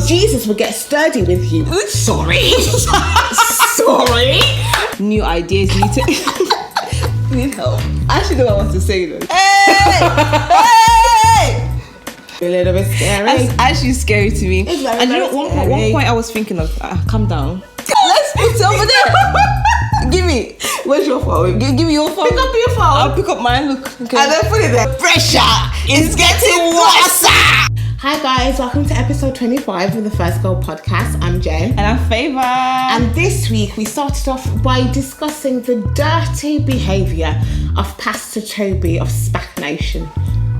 Jesus would get sturdy with you. Sorry. Sorry. New ideas need to... need help. I actually don't know what to say though. Hey! A little bit scary. That's actually scary to me. It's very, And you know, very one scary. point I was thinking of, calm down. Let's put it over there. Give me. Where's your phone? Give me your phone. Pick up your phone. I'll pick up mine. Look. Okay. And then put it there. Pressure is getting worse. Hi guys, welcome to episode 25 of the First Girl podcast. I'm Jen. And I'm Favour. And this week we started off by discussing the dirty behaviour of Pastor Tobi of SPAC Nation.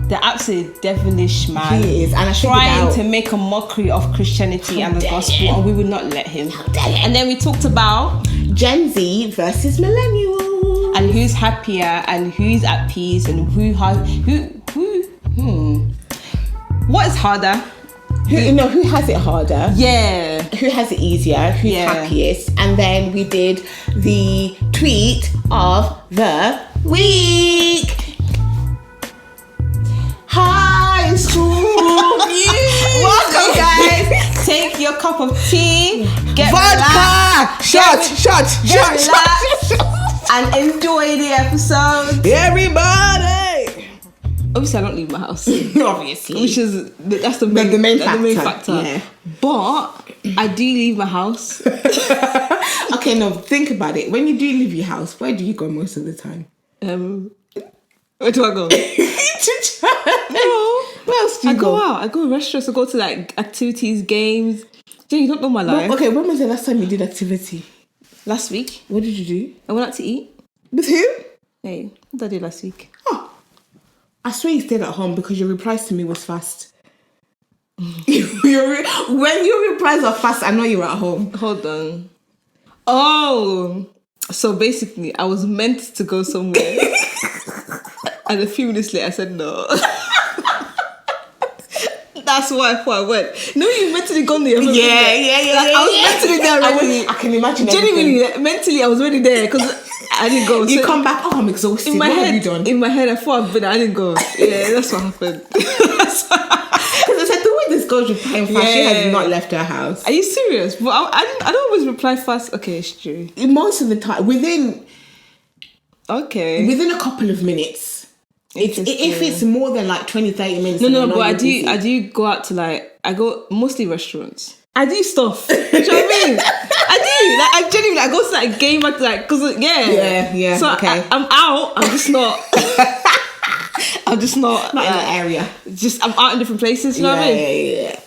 The absolute devilish man. He is, and I trying to make a mockery of Christianity and the gospel, and we would not let him. And then we talked about Gen Z versus millennials, and who's happier and who's at peace and who has what is harder? Who has it harder? Yeah. Who has it easier? Who's happiest? And then we did the tweet of the week. High school music. Welcome, guys. Take your cup of tea, get vodka, shot, and enjoy the episode. Everybody. Obviously, I don't leave my house. Obviously, which is that's the main factor. Yeah. But I do leave my house. Okay, no, think about it. When you do leave your house, where do you go most of the time? Where do I go? No. Where else do you go? I go out. I go to restaurants. I go to like activities, games. Jay, you don't know my life. Okay, when was the last time you did activity? Last week. What did you do? I went out to eat. With who? Hey, what did I do last week? Oh. I swear you stayed at home because your replies to me was fast. When your replies are fast, I know you're at home. Hold on. Oh, so basically, I was meant to go somewhere, and a few minutes later, I said no. That's why I thought I went. No, you mentally gone there. Yeah. I was mentally there already. I can imagine. Genuinely, mentally, I was already there because I didn't go. You come back. Oh, I'm exhausted. In my what head, have you done? In my head, I thought I've been. I didn't go. Yeah, that's what happened. Because I said the way this girl's replying fast, she has not left her house. Are you serious? But I don't always reply fast. Okay, it's true. Most of the time, within a couple of minutes. If it's more than like 20-30 minutes. No, but I do go out to I go mostly restaurants. I do stuff. Do you know what I mean? I do. I genuinely, I go to game cause Yeah. So okay. I'm out. I'm just not. I'm just not in the area. Just I'm out in different places. You know what I mean? Yeah.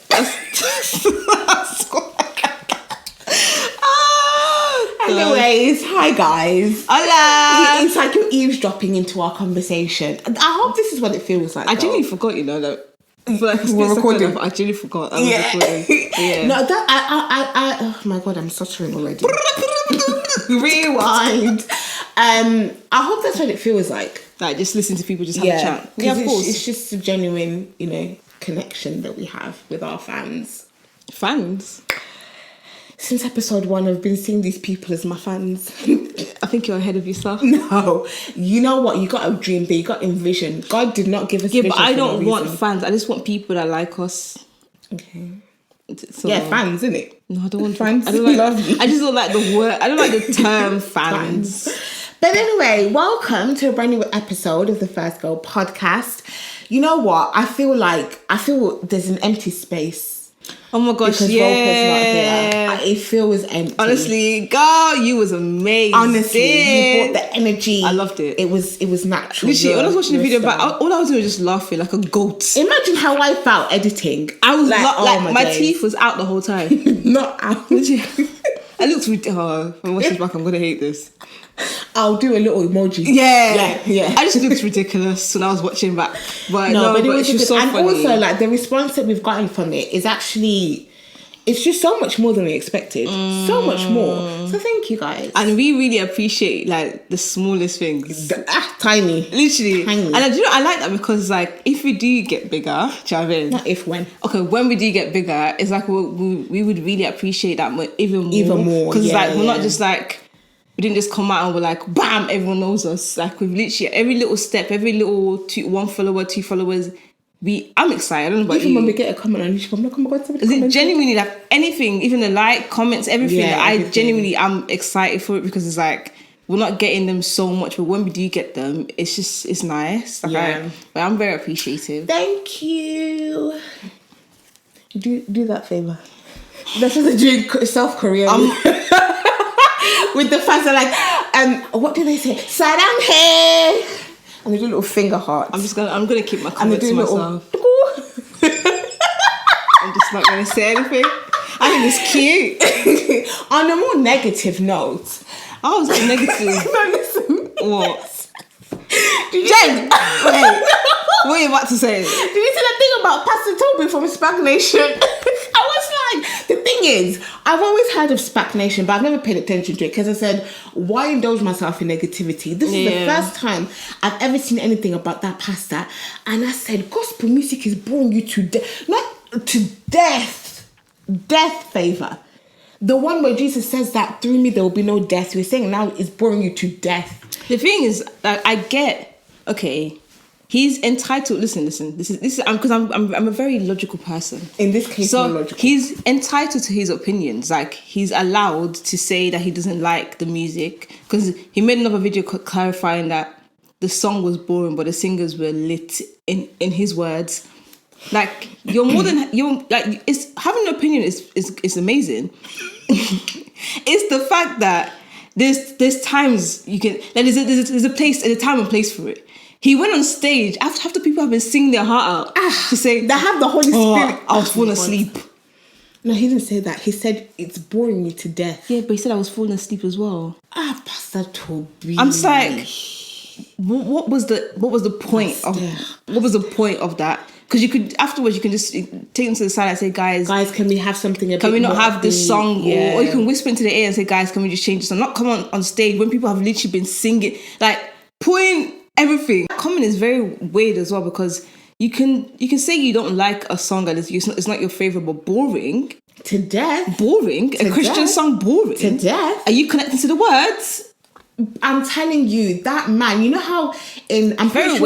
Anyways, hi guys. Hola. It's like you're eavesdropping into our conversation. I hope this is what it feels like. I genuinely forgot, that. We're recording. I genuinely forgot. I was recording. Yeah. No, I oh my god, I'm stuttering already. Rewind. I hope that's what it feels like. Like just listen to people just have a chat. Yeah, of course. It's just a genuine, connection that we have with our fans. Fans? Since episode 1, I've been seeing these people as my fans. I think you're ahead of yourself. No. You know what? You got to dream big. You got to envision. God did not give us vision. Yeah, but I don't want reason. fans. I just want people that like us. Okay. So, fans, innit? No, I don't want fans. I don't love you. I just don't like the word. I don't like the term fans. But anyway, welcome to a brand new episode of the First Girl podcast. You know what? I feel there's an empty space. Oh my gosh, because Volker's not here. It feels empty. Honestly, girl, you was amazing. Honestly, you brought the energy. I loved it. It was natural. Literally, when I was watching the video back, all I was doing was just laughing like a goat. Imagine how I felt editing. I was my teeth was out the whole time. Not out. I looked ridiculous. When I watch this back, I'm gonna hate this. I'll do a little emoji. Yeah. I just looked ridiculous when I was watching back. But it was just so funny. And also, the response that we've gotten from it is actually, it's just so much more than we expected. So much more. So thank you guys. And we really appreciate the smallest things. Tiny. Literally. Tiny. And I like that because if we do get bigger, do you know what I mean? Not if, when. Okay, when we do get bigger, it's we would really appreciate that even more. Even more. Because we're not just we didn't just come out and we're bam, everyone knows us. We've literally, every little step, every little 1 follower, 2 followers, I'm excited. I don't know about Even you. when we get a comment on YouTube, I'm like, oh my God, somebody Is it commented. genuinely like anything, even the like, comments, everything? Yeah, I everything. genuinely am excited for it because it's like we're not getting them so much, but when we do get them, it's nice. Like Yeah. but I'm very appreciative. Thank you. Do that favor. That's what they're doing South Korea with the fans are like, what do they say? Saddam hey, and they do little finger hearts. I'm gonna keep my comments to myself. I'm just not gonna say anything. I think it's cute. On a more negative note. I was like negative. No, listen. What? Jen, Wait. What are you about to say? Did you see that thing about Pastor Tobi from SPAC Nation? I was like, the thing is, I've always heard of SPAC Nation, but I've never paid attention to it because I said, why indulge myself in negativity? This is the first time I've ever seen anything about that pastor. And I said, gospel music is boring you to death. Not to death. Death favor. The one where Jesus says that through me there will be no death. We're saying now it's boring you to death. The thing is, I get, okay, he's entitled. Listen. This is because I'm a very logical person. In this case, so logical. He's entitled to his opinions. Like he's allowed to say that he doesn't like the music because he made another video clarifying that the song was boring, but the singers were lit. In his words, like you're more than you're like. It's having an opinion is amazing. It's the fact that there's times you can like there's a place, a time and place for it. He went on stage after people have been singing their heart out to say they have the Holy Spirit. I was falling asleep. No, he didn't say that. He said it's boring me to death. Yeah, but he said I was falling asleep as well. Pastor Tobi. I'm just like, what was the point of that? Because you could afterwards you can just take them to the side and say, guys, can we have something? Can we not have this song? Yeah. Or you can whisper into the ear and say, guys, can we just change this? And not come on stage when people have literally been singing, like putting everything. Comment is very weird as well because you can say you don't like a song and it's not your favorite, but boring to death. Boring. A Christian song boring to death. Are you connecting to the words? I'm telling you, that man, you know how I'm pretty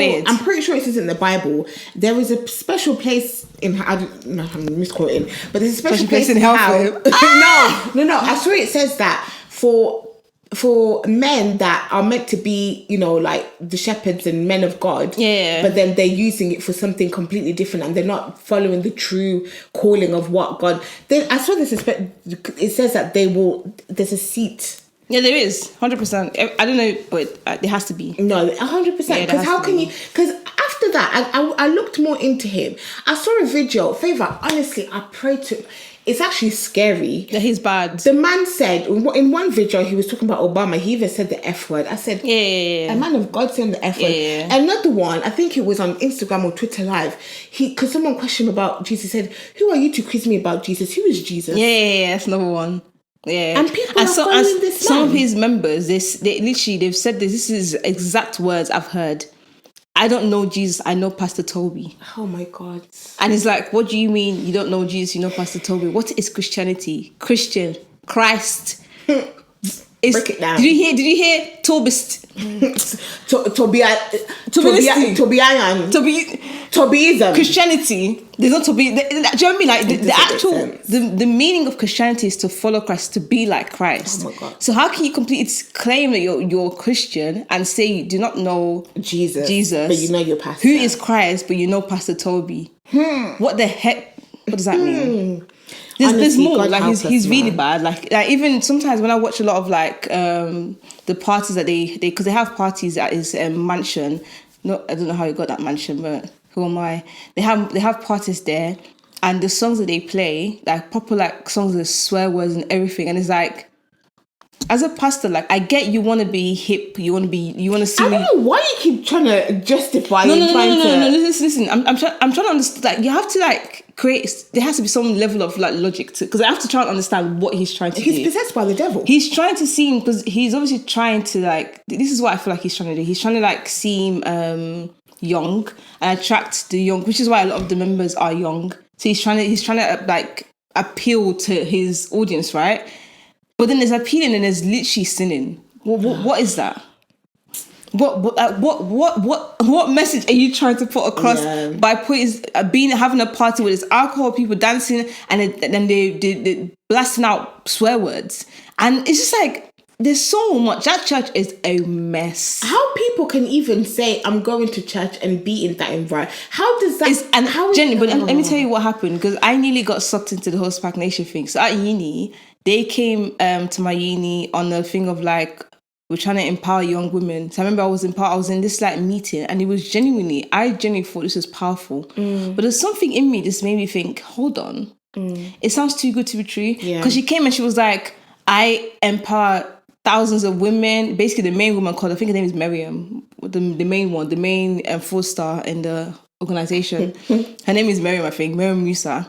sure it is in the Bible. There is a special place in I'm misquoting, but there's a special place in hell. No. I swear it says that for men that are meant to be, like the shepherds and men of God. Yeah. But then they're using it for something completely different and they're not following the true calling of what God. Then I saw this. It says that there's a seat. Yeah, there is 100%. I don't know, but there has to be. No, 100%. Because how can you? Because after that, I looked more into him. I saw a video. Favor, honestly, I prayed to. It's actually scary. Yeah, he's bad. The man said in one video he was talking about Obama. He even said the F word. I said, yeah. A man of God saying the F word. Yeah. Another one, I think it was on Instagram or Twitter Live. Because someone questioned about Jesus. Said, "Who are you to quiz me about Jesus? Who is Jesus?" Yeah. That's another one. Yeah, and people are following this man. Some of his members, they've said this. This is exact words I've heard. I don't know Jesus. I know Pastor Tobi. Oh my God! And it's like, what do you mean you don't know Jesus? You know Pastor Tobi? What is Christianity? Christian, Christ. Break it down. Did you hear Tobist? Tobiism. Christianity. There's no Tobi. Do you know what I mean? Like the actual the meaning of Christianity is to follow Christ, to be like Christ. Oh my God! So how can you completely claim that you're Christian and say you do not know Jesus, but you know your pastor? Who is Christ, but you know Pastor Tobi? What the heck? What does that mean? There's more. God, like he's really bad. Like even sometimes when I watch a lot of like the parties that they because they have parties at his mansion. No, I don't know how he got that mansion, but who am I? They have parties there, and the songs that they play, like proper like songs with swear words and everything, and it's like, as a pastor, like I get you want to be hip, you want to see. I don't know why you keep trying to justify. No. Listen. I'm trying to understand. Like you have to like create. There has to be some level of like logic to, because I have to try and understand what he's trying to do. He's possessed by the devil. He's trying to seem, because he's obviously trying to like. This is what I feel like he's trying to do. He's trying to like seem young and attract the young, which is why a lot of the members are young. So he's trying to like appeal to his audience, right? But then there's appealing and there's literally sinning. What is that? what message are you trying to put across by having a party with this alcohol, people dancing, and then they blasting out swear words, and it's just like there's so much. That church is a mess. How people can even say I'm going to church and be in that environment? How does that? But let me tell you what happened, because I nearly got sucked into the whole SPAC Nation thing. So at uni, they came to my uni on the thing of like, we're trying to empower young women. So I remember I was in this like meeting, and it was I genuinely thought this was powerful. But there's something in me that made me think, hold on, it sounds too good to be true. Because she came and she was like, I empower thousands of women. Basically, the main woman called, I think her name is Miriam, the main one, the main full star in the organization. Her name is Miriam, I think, Miriam Musa.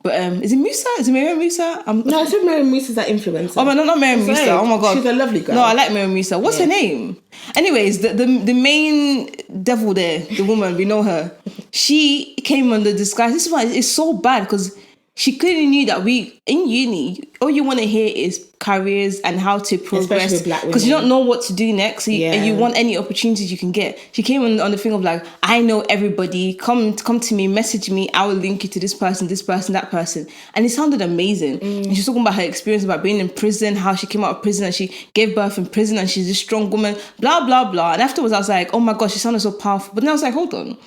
But is it Musa? Is it Miriam Musa? No, I think Miriam Musa's that influencer. Oh, no, not Miriam Musa. Oh my God. She's a lovely girl. No, I like Miriam Musa. What's her name? Anyways, the main devil there, the woman, we know her. She came under disguise. This is why it's so bad, because she clearly knew that in uni, all you want to hear is careers and how to progress, because you don't know what to do next, and you want any opportunities you can get. She came on the thing of like, I know everybody, come to me, message me, I will link you to this person, that person. And it sounded amazing. And she was talking about her experience about being in prison, how she came out of prison and she gave birth in prison and she's a strong woman, blah blah blah. And afterwards I was like, oh my gosh, she sounded so powerful. But then I was like, hold on,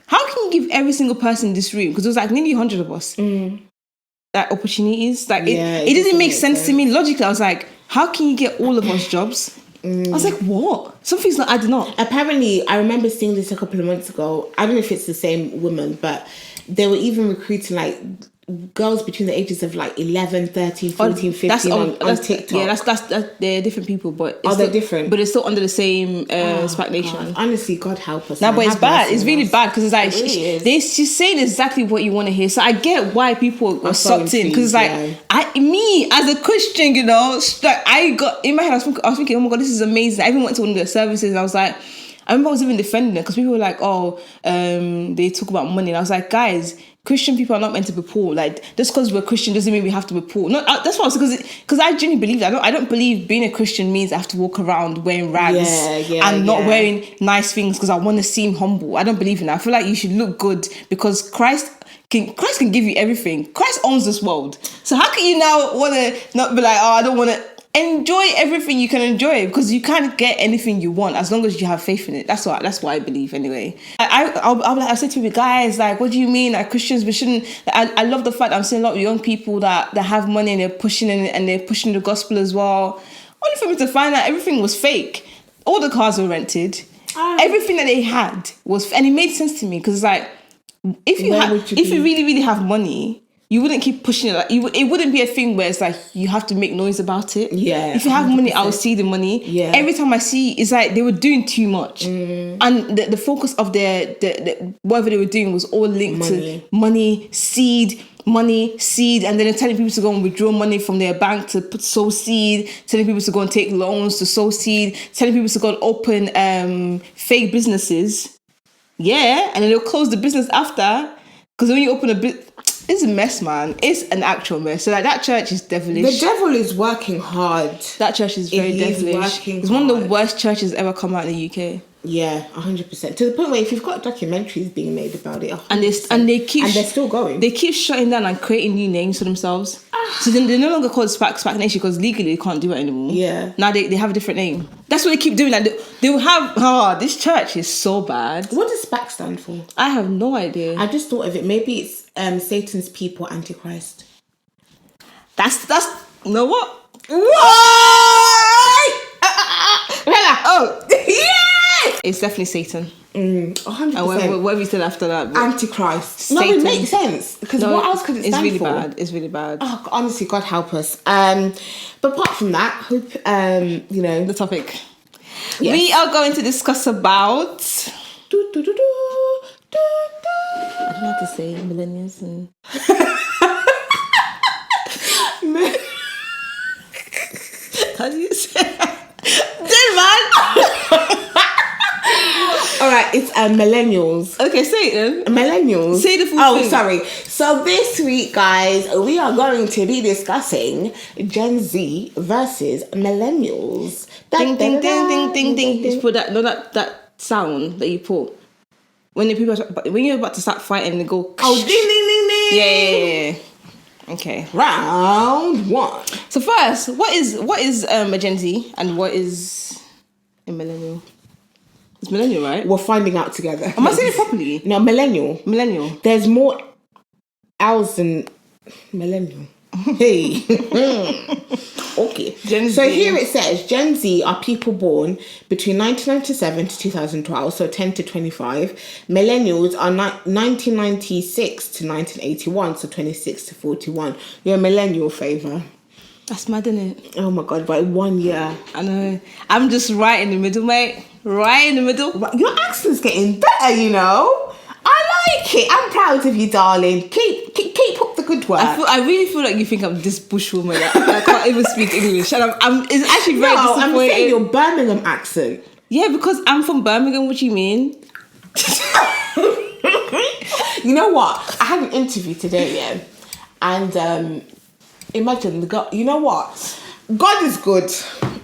how can you give every single person in this room, because there was like nearly 100 of us, like opportunities, like it didn't make sense to me logically. I was like, how can you get all of us jobs? I was like, what? Something's not adding up. Apparently, I remember seeing this a couple of months ago. I don't know if it's the same woman, but they were even recruiting like girls between the ages of like 11, 13, 14, 15 on TikTok. Yeah, that's they're different people, but they're different, but it's still under the same SPAC Nation. God. Honestly, God help us. No, but it's bad. It's really bad, because it's like she's saying exactly what you want to hear. So I get why people were sucked in, because it's like me as a Christian, you know, like I got in my head. I was thinking, oh my God, this is amazing. I even went to one of their services, and I was like, I remember I was even defending it, because people were like, oh, they talk about money, and I was like, guys, Christian people are not meant to be poor. Like, just because we're Christian doesn't mean we have to be poor. No, that's what I was, because I genuinely believe that. I don't believe being a Christian means I have to walk around wearing rags and not wearing nice things because I want to seem humble. I don't believe in that. I feel like you should look good, because Christ can give you everything. Christ owns this world. So how can you now want to not be like, oh, I don't want to enjoy everything you can enjoy, because you can't get anything you want as long as you have faith in it. That's what I believe anyway. I said to you guys, like, what do you mean, like, Christians, we shouldn't? I love the fact that I'm seeing a lot of young people that have money and they're pushing the gospel as well. Only for me to find out everything was fake. All the cars were rented. Everything that they had was, and it made sense to me, because it's like, if you really, really have money, you wouldn't keep pushing it. Like, it wouldn't be a thing where it's like you have to make noise about it. Yeah. If you have 100%. Money, I will see the money. Yeah. Every time I see, it's like they were doing too much, and the focus of their whatever they were doing was all linked to money, seed, and then they're telling people to go and withdraw money from their bank to sow seed, telling people to go and take loans to sow seed, telling people to go and open fake businesses. Yeah, and then they'll close the business after, because when you open a bit. It's a mess, man. It's an actual mess. So like, that church is devilish. The devil is working hard. That church is very devilish. It's one of the worst churches ever come out in the UK. Yeah, 100%. To the point where if you've got documentaries being made about it, 100%, and they're still going. They keep shutting down and creating new names for themselves. So then they're no longer called SPAC Nation, because legally they can't do it anymore. Yeah. Now they have a different name. That's what they keep doing. Like, they will have. This church is so bad. What does SPAC stand for? I have no idea. I just thought of it. Maybe it's Satan's people, Antichrist. That's you know what? Oh, yeah! It's definitely Satan. 100%. And what have you said after that? Antichrist. Satan. No, it makes sense. Because what else could it stand for? It's really bad. Oh, honestly, God help us. But apart from that, hope, the topic. Yes. We are going to discuss about... I don't know how to say millennials and... How do you say that? Man! All right, it's millennials. Okay, say it then. Millennials. Say the full thing. Oh, sorry. So this week, guys, we are going to be discussing Gen Z versus millennials. Ding, ding, ding, ding, ding, ding. Just put that, that sound that you put when you're about to start fighting and go. Oh, ding, ding, ding, ding. Yeah. Okay. Round 1. So first, what is a Gen Z and what is a millennial? It's millennial, right? We're finding out together. Am I saying it properly? No, millennial. Millennial. There's more L's than millennial. Hey. Okay. Gen so Z. here it says Gen Z are people born between 1997 to 2012, so 10 to 25. Millennials are 1996 to 1981, so 26 to 41. You're a millennial, Favour. That's mad, isn't it? Oh my God, by 1 year. I know. I'm just right in the middle, mate. Right in the middle. Your accent's getting better, you know. I like it. I'm proud of you, darling. Keep up the good work. I really feel like you think I'm this bush woman. I can't even speak English. And it's actually very disappointing. I'm saying your Birmingham accent. Yeah, because I'm from Birmingham. What do you mean? You know what? I had an interview today, yeah. And imagine the God. You know what? God is good.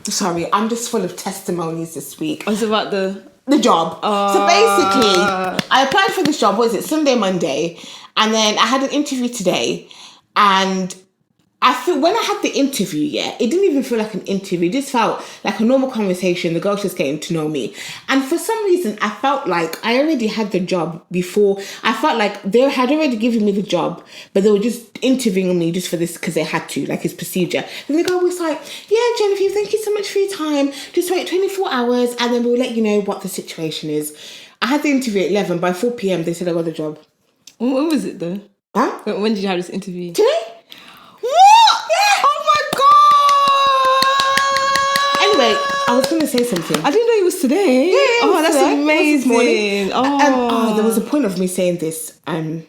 Sorry, I'm just full of testimonies this week. It's about the job. So basically, I applied for this job, what is it, Sunday, Monday, and then I had an interview today, and I feel when I had the interview, yeah, it didn't even feel like an interview. It just felt like a normal conversation. The girls just getting to know me. And for some reason, I felt like I already had the job before. I felt like they had already given me the job, but they were just interviewing me just for this because they had to, like it's procedure. And the girl was like, yeah, Genevieve, thank you so much for your time. Just wait 24 hours and then we'll let you know what the situation is. I had the interview at 11. By 4 p.m, they said I got the job. When was it though? Huh? When did you have this interview? Today? Anyway, I was going to say something. I didn't know it was today. Yeah, that's today. amazing. There was a point of me saying this. I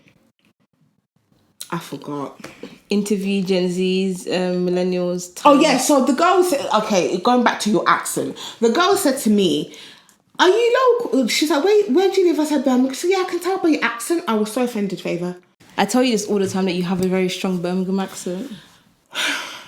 forgot. Interview Gen Zs, millennials. Oh yeah, so the girl said, okay, going back to your accent. The girl said to me, are you local? She's like, where do you live? I said, Birmingham. She said, yeah, I can tell by your accent. I was so offended, Favour. I tell you this all the time that you have a very strong Birmingham accent.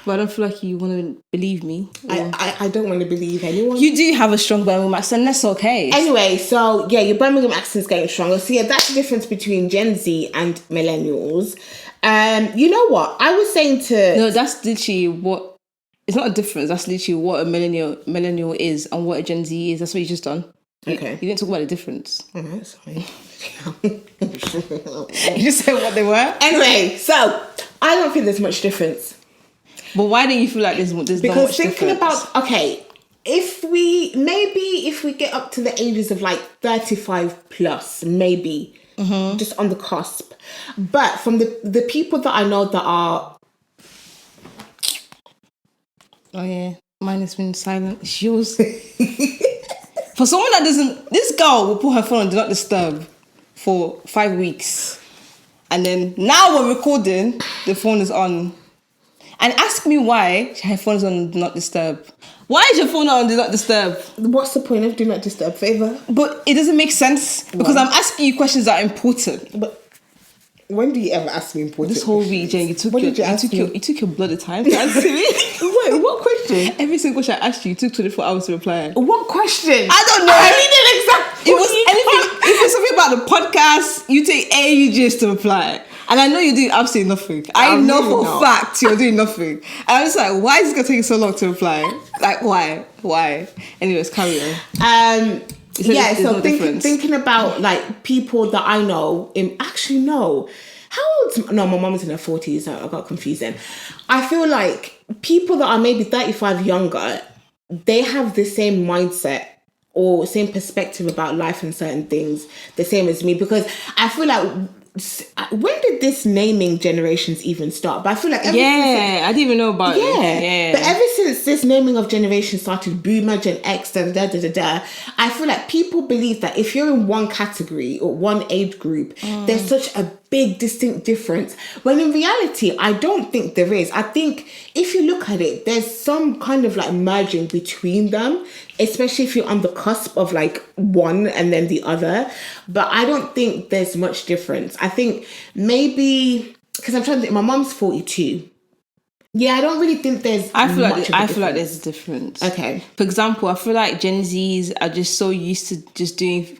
But I don't feel like you want to believe me. I don't want to believe anyone. You do have a strong Birmingham accent, that's okay. Anyway, so yeah, your Birmingham accent's getting stronger. So yeah, that's the difference between Gen Z and millennials. You know what? I was saying to... No, that's literally what... It's not a difference. That's literally what a millennial is and what a Gen Z is. That's what you just done. Okay. You didn't talk about the difference. Alright, sorry. You just said what they were. Anyway, so I don't think there's much difference. But why do you feel like there's not much difference? Because thinking about, okay, if we get up to the ages of like 35 plus, maybe, just on the cusp. But from the people that I know that are... Oh yeah, mine has been silent. It's yours. For someone that doesn't... This girl will put her phone on Do Not Disturb for 5 weeks. And then now we're recording, the phone is on. And ask me why her phone is on Do Not Disturb. Why is your phone on Do Not Disturb? What's the point of Do Not Disturb, Favour? But it doesn't make sense because I'm asking you questions that are important. But when do you ever ask me important This whole week, Jane, you took your bloody time to answer me. Wait, what question? Every single question I asked you, you took 24 hours to reply. What question? I don't know. I needed exactly. It was anything. If it's something about the podcast, you take ages to reply. And I know you're doing absolutely nothing. I know really for a fact you're doing nothing. And I'm just like, why is it going to take so long to reply? Like, why? Anyways, carry on. Yeah, so thinking about like people that I know, actually no. How old? No, my mum is in her 40s, so I got confused then. I feel like people that are maybe 35 younger, they have the same mindset or same perspective about life and certain things, the same as me, because I feel like, when did this naming generations even start? But I feel like I didn't even know about it. Yeah, but ever since this naming of generation started, Boomer, Gen X, I feel like people believe that if you're in one category or one age group, there's such a big distinct difference, when in reality I don't think there is. I think if you look at it, there's some kind of like merging between them, especially if you're on the cusp of like one and then the other, but I don't think there's much difference. I think maybe because I'm trying to think, my mom's 42. Yeah, I don't really think there's I feel much like there's a difference. Okay. For example, I feel like Gen Zs are just so used to just doing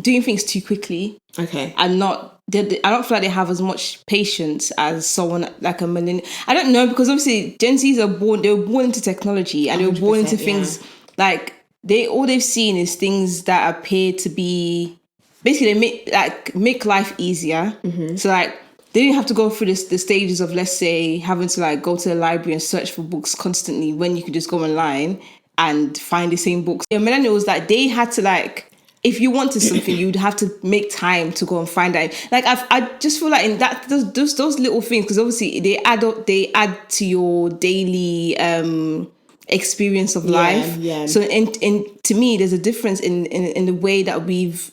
things too quickly. Okay. And I don't feel like they have as much patience as someone like a millennial. I don't know, because obviously Gen Zs they were born into technology, and they were born into things like all they've seen is things that appear to be basically they make life easier. Mm-hmm. So like they didn't have to go through the stages of, let's say, having to like go to the library and search for books constantly when you could just go online and find the same books. Yeah, millennials, like they had to like, if you wanted something, you'd have to make time to go and find out. Like I just feel like in that those little things, because obviously they add to your daily experience of life. Yeah. So in to me, there's a difference in the way that we've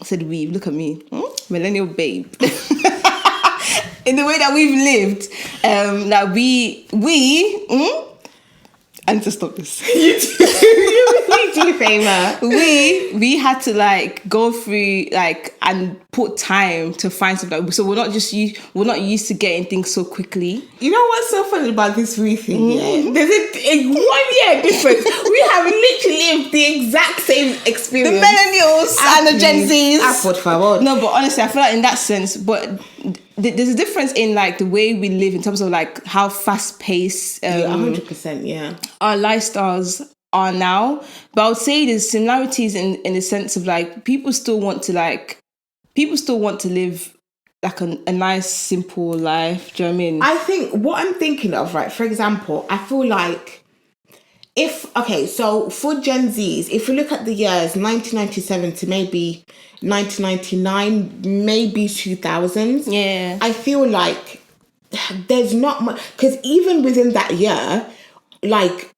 look at me, millennial babe. In the way that we've lived, that we I need to stop this. You do, Favour. We had to like go through like and put time to find something. So we're not used to getting things so quickly. You know what's so funny about this thing? Yeah? There's a 1 year difference. We have literally lived the exact same experience. The millennials and the Gen Zs. Por favor. No, but honestly, I feel like in that sense, but there's a difference in like the way we live in terms of like how fast paced 100%, yeah, our lifestyles are now. But I would say there's similarities in the sense of like people still want to live like a nice simple life. Do you know what I mean? I think what I'm thinking of, right, for example, I feel like so for Gen Zs, if you look at the years 1997 to maybe 1999, maybe 2000s, yeah, I feel like there's not much, because even within that year, like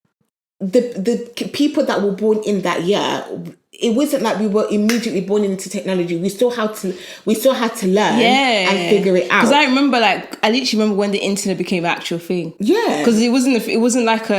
the people that were born in that year, it wasn't like we were immediately born into technology. We still had to learn and figure it out. Because I literally remember when the internet became an actual thing. Yeah, because it wasn't like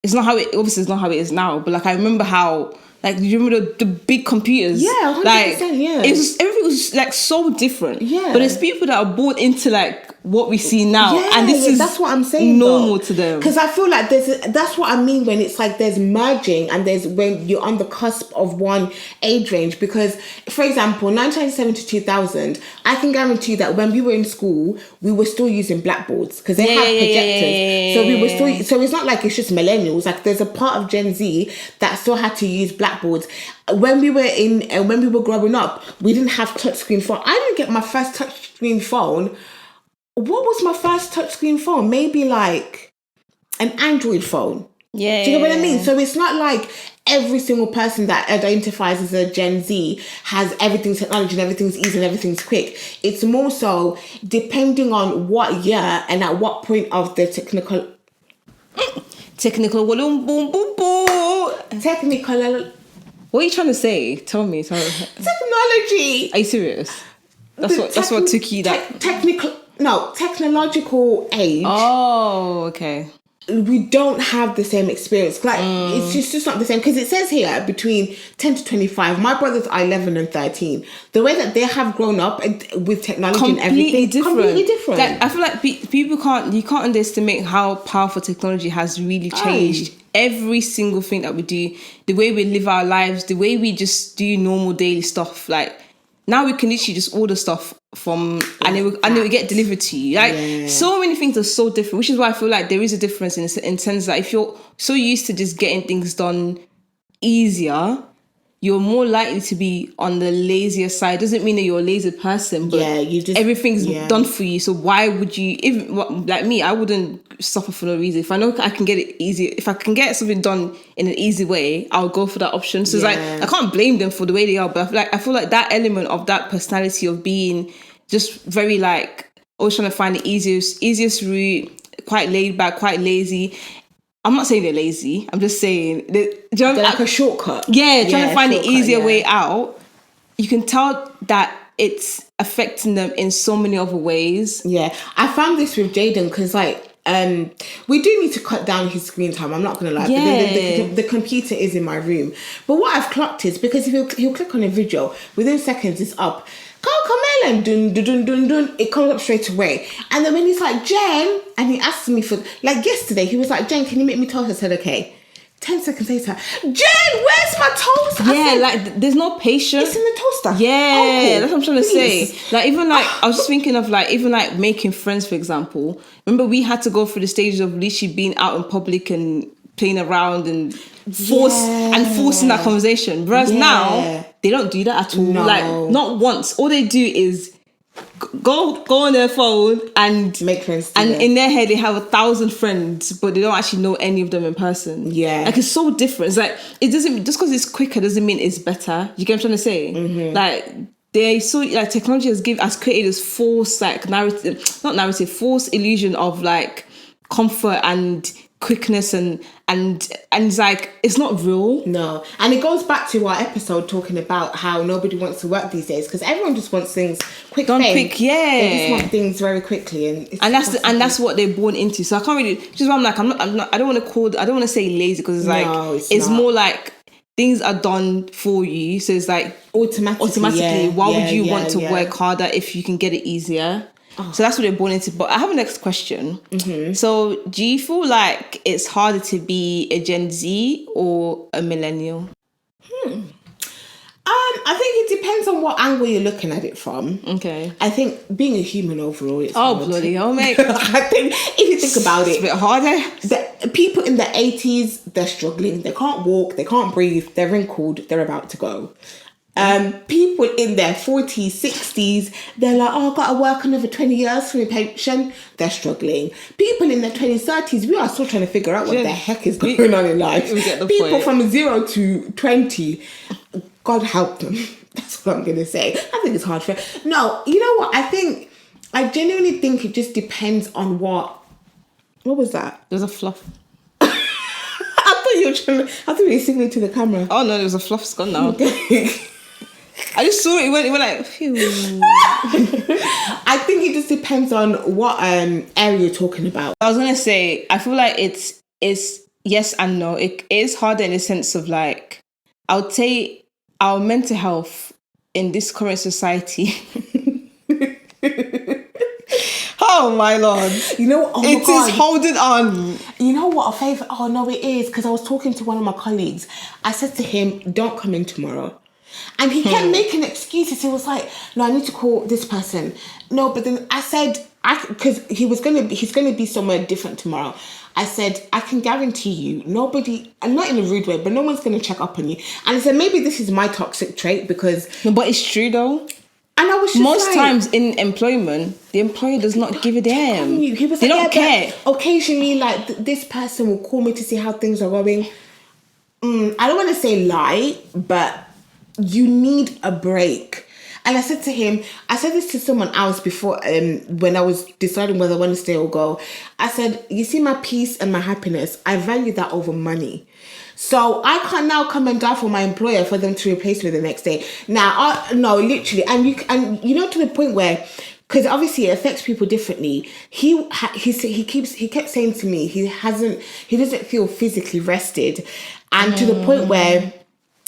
it's not how it is now. But like I remember how. Like, do you remember the big computers? Yeah, 100%, like, yeah. Everything was like so different. Yeah. But there's people that are born into like what we see now, and that's what I'm saying. Normal to them. Because I feel like that's what I mean when it's like there's merging and there's when you're on the cusp of one age range. Because, for example, 1997 to 2000, I can guarantee you that when we were in school, we were still using blackboards because they have projectors. So we were still. So it's not like it's just millennials. Like there's a part of Gen Z that still had to use blackboards. When we were growing up, we didn't have touchscreen phone. I didn't get my first touchscreen phone. What was my first touchscreen phone? Maybe like an Android phone. Yeah. Do you know what I mean? So it's not like every single person that identifies as a Gen Z has everything's technology and everything's easy and everything's quick. It's more so depending on what year and at what point of the technical What are you trying to say? Tell me. Technology. Are you serious? That's what took you that technological age. Oh, okay. We don't have the same experience. Like it's just not the same, because it says here between 10 to 25. My brothers are 11 and 13. The way that they have grown up with technology and everything, completely different. Like, I feel like you can't underestimate how powerful technology has really changed every single thing that we do, the way we live our lives, the way we just do normal daily stuff. Like now we can literally just order stuff from and it will get delivered to you. Like so many things are so different, which is why I feel like there is a difference in sense that if you're so used to just getting things done easier, you're more likely to be on the lazier side. Doesn't mean that you're a lazy person, but everything's done for you. So why would you, even like me, I wouldn't suffer for no reason. If I know I can get it easy, if I can get something done in an easy way, I'll go for that option. So it's like, I can't blame them for the way they are, but I feel like that element of that personality of being just very like always trying to find the easiest route, quite laid back, quite lazy. I'm not saying they're lazy. I'm just saying they're like a shortcut. Yeah, trying to find the easier way out. You can tell that it's affecting them in so many other ways. Yeah, I found this with Jaden because like we do need to cut down his screen time. I'm not gonna lie. Yeah. The computer is in my room, but what I've clocked is because if he'll click on a video within seconds, it's up. Come dun dun dun dun dun. It comes up straight away, and then when he's like Jen, and he asks me for like yesterday, he was like Jen, can you make me toast? I said okay. 10 seconds later, Jen, where's my toast? Yeah, like there's no patience. It's in the toaster. Yeah, that's what I'm trying to say. Like even like I was just thinking of like even like making friends, for example. Remember we had to go through the stages of literally being out in public and playing around and forcing that conversation. Whereas now they don't do that at all. No. Like not once. All they do is go on their phone and make friends and in their head they have 1,000 friends, but they don't actually know any of them in person. Like it's so different. It's like it doesn't, just because it's quicker doesn't mean it's better. You get what I'm trying to say? Mm-hmm. Like they so like technology has created this false like false illusion of like comfort and quickness and it's like it's not real. No, and it goes back to our episode talking about how nobody wants to work these days because everyone just wants things quick. They just want things very quickly, and that's what they're born into. So I can't really. Just why I'm like I'm not. I don't want to say lazy because it's like it's more like things are done for you. So it's like automatically. Why would you want to work harder if you can get it easier? Oh. So that's what they're born into. But I have a next question. Mm-hmm. So do you feel like it's harder to be a Gen Z or a millennial? I think it depends on what angle you're looking at it from. Okay. I think being a human overall is hard. Bloody hell, mate. I think if you think about it, it's a bit harder. The people in the 80s, they're struggling. They can't walk, they can't breathe, they're wrinkled, they're about to go. People in their 40s, 60s, they're like, I've got to work another 20 years for my pension. They're struggling. People in their 20s, 30s, we are still trying to figure out what the heck is going on in life. People from 0 to 20, God help them. That's what I'm going to say. I think it's hard for... No, you know what? I genuinely think it just depends on what was that? There's a fluff. I thought you were signaling to the camera. Oh no, there's a fluff. It's gone now. Okay. I just saw it. It went like, phew. I think it just depends on what area you're talking about. I was gonna say, I feel like it's yes and no. It is harder in the sense of like, I would say our mental health in this current society. Oh my Lord. You know, it is holding on. You know what, a favour? Oh no, it is. Because I was talking to one of my colleagues. I said to him, don't come in tomorrow. And he kept making excuses. He was like, no, I need to call this person. No, but then I said, because he's going to be somewhere different tomorrow. I said, I can guarantee you, nobody, and not in a rude way, but no one's going to check up on you. And I said, maybe this is my toxic trait because... No, but it's true though. And I was just most times in employment, the employer does not give a damn. He was they like, don't care. Occasionally, like this person will call me to see how things are going. I don't want to say lie, but you need a break. And I said to him, I said this to someone else before, when I was deciding whether I want to stay or go. I said, you see my peace and my happiness, I value that over money. So I can't now come and die for my employer for them to replace me the next day. Now, no, literally, and you know to the point where, because obviously it affects people differently. He kept saying to me he doesn't feel physically rested, and to the point where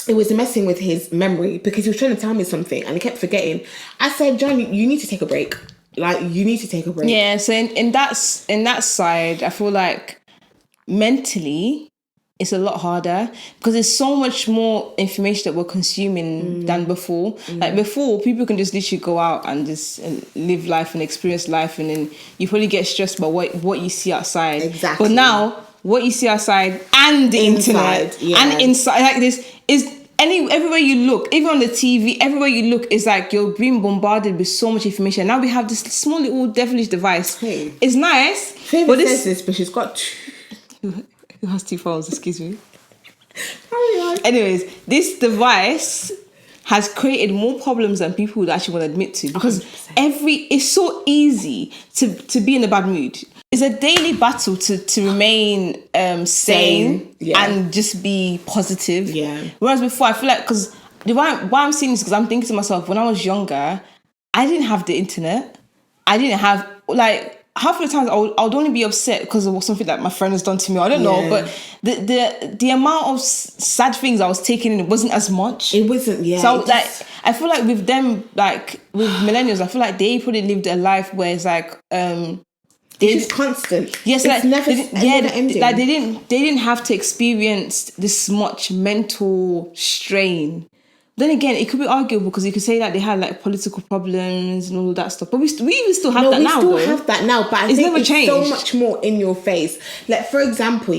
it was messing with his memory because he was trying to tell me something and he kept forgetting. I said, John, you need to take a break. Like you need to take a break. Yeah. So in that side, I feel like mentally, it's a lot harder because there's so much more information that we're consuming than before. Like before, people can just literally go out and just live life and experience life, and then you probably get stressed about what you see outside. Exactly. But now, what you see outside and the internet and inside, like this is everywhere you look, even on the TV, everywhere you look, is like you're being bombarded with so much information. Now we have this small little devilish device. Hey. It's nice. Favour says this, but she's got two. Who has 2 phones? Excuse me. Anyways, this device has created more problems than people would actually want to admit to because 100%. it's so easy to be in a bad mood. it's a daily battle to remain sane and just be positive. Yeah. Whereas before, I feel like, because why I'm saying this, because I'm thinking to myself, when I was younger, I didn't have the internet. I didn't have, like, half of the times I would only be upset because of something that my friend has done to me. I don't know, but the amount of sad things I was taking in wasn't as much. It wasn't, yeah. So like, I feel like with them, like with millennials, I feel like they probably lived a life where it's like it's constant. Yes, it's never ending. Like they didn't have to experience this much mental strain. Then again, it could be arguable because you could say that they had like political problems and all that stuff. But we even still have that now. We still have that now, but I think never it's changed. So much more in your face. Like, for example,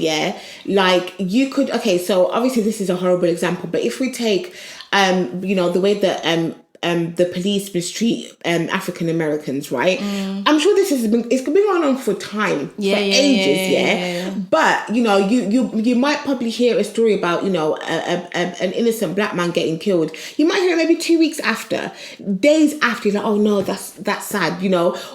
like you could, okay, so obviously this is a horrible example, but if we take, the way that the police mistreat African Americans, right? I'm sure it's been going on for time, for ages. But you might probably hear a story about an innocent black man getting killed. You might hear it maybe 2 weeks after, days after. You're like, oh no, that's sad,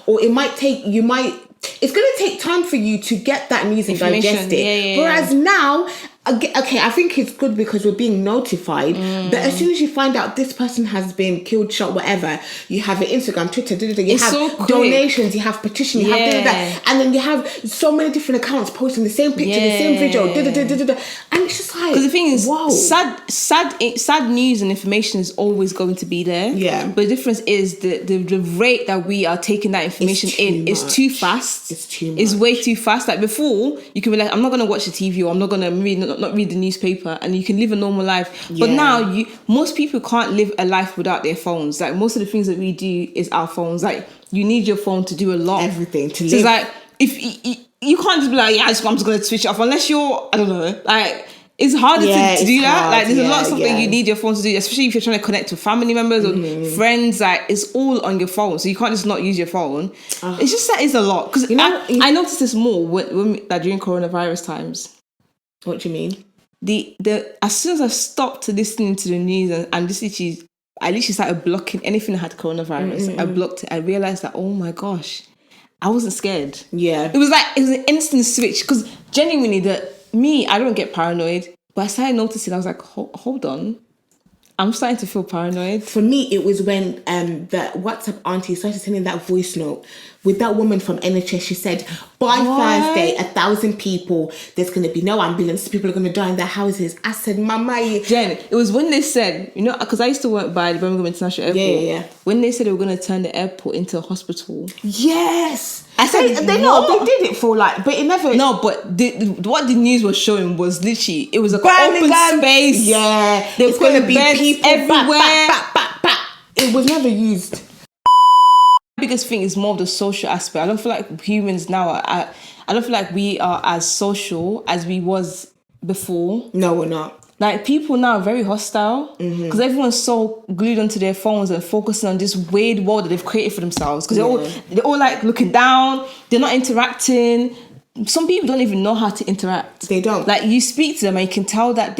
Or it might take it's going to take time for you to get that news and digest it. Whereas now, okay, I think it's good because we're being notified. But as soon as you find out this person has been killed, shot, whatever, you have it Instagram, Twitter, you have donations, you have petition, you have that, and then you have so many different accounts posting the same picture, the same video, and it's just like, because the thing is, whoa. sad news and information is always going to be there. Yeah. But the difference is the rate that we are taking that information in is too fast. It's too much. It's way too fast. Like before, you can be like, I'm not going to watch the TV, or I'm not going to not read the newspaper, and you can live a normal life. But now most people can't live a life without their phones. Like most of the things that we do is our phones. Like you need your phone to do a lot. Everything to live. So it's like, if you can't just be like, I'm just going to switch it off unless you're, I don't know, like it's harder to do that. Like there's a lot of stuff that you need your phone to do, especially if you're trying to connect with family members or friends. Like it's all on your phone, so you can't just not use your phone. It's just that it's a lot, because I noticed this more when during coronavirus times. What do you mean? The as soon as I stopped listening to the news and this I literally started blocking anything that had coronavirus. I blocked it. I realized that, oh my gosh, I wasn't scared. Yeah, it was an instant switch, because genuinely I don't get paranoid, but I started noticing. I was like, hold on, I'm starting to feel paranoid. For me, it was when the WhatsApp auntie started sending that voice note with that woman from NHS. She said, by Thursday, 1,000 people, there's going to be no ambulance. People are going to die in their houses. I said, Mama. Jen, it was when they said, because I used to work by the Birmingham International Airport. Yeah. When they said they were going to turn the airport into a hospital. Yes. I said, they did it for but it never. No, but what the news was showing was literally, it was like an open space. Yeah. There's going to be people everywhere. It was never used. Biggest thing is more of the social aspect. I don't feel like humans now I don't feel like we are as social as we was before. No, we're not. Like people now are very hostile because everyone's so glued onto their phones and focusing on this weird world that they've created for themselves, because they're all like looking down, they're not interacting. Some people don't even know how to interact. They don't. Like you speak to them and you can tell that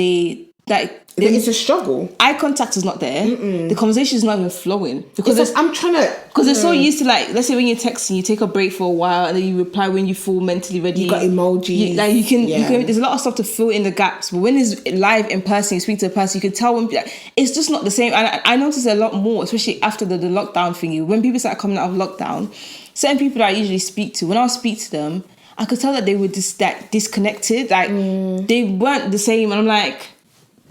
it's a struggle. Eye contact is not there. The conversation is not even flowing because they're so used to, like, let's say when you're texting, you take a break for a while and then you reply when you feel mentally ready. You got emojis. You can. There's a lot of stuff to fill in the gaps. But when it's live in person, you speak to a person, you can tell when it's just not the same. And I noticed a lot more, especially after the lockdown thingy. When people start coming out of lockdown, certain people that I usually speak to, when I speak to them, I could tell that they were just disconnected. Like they weren't the same. And I'm like,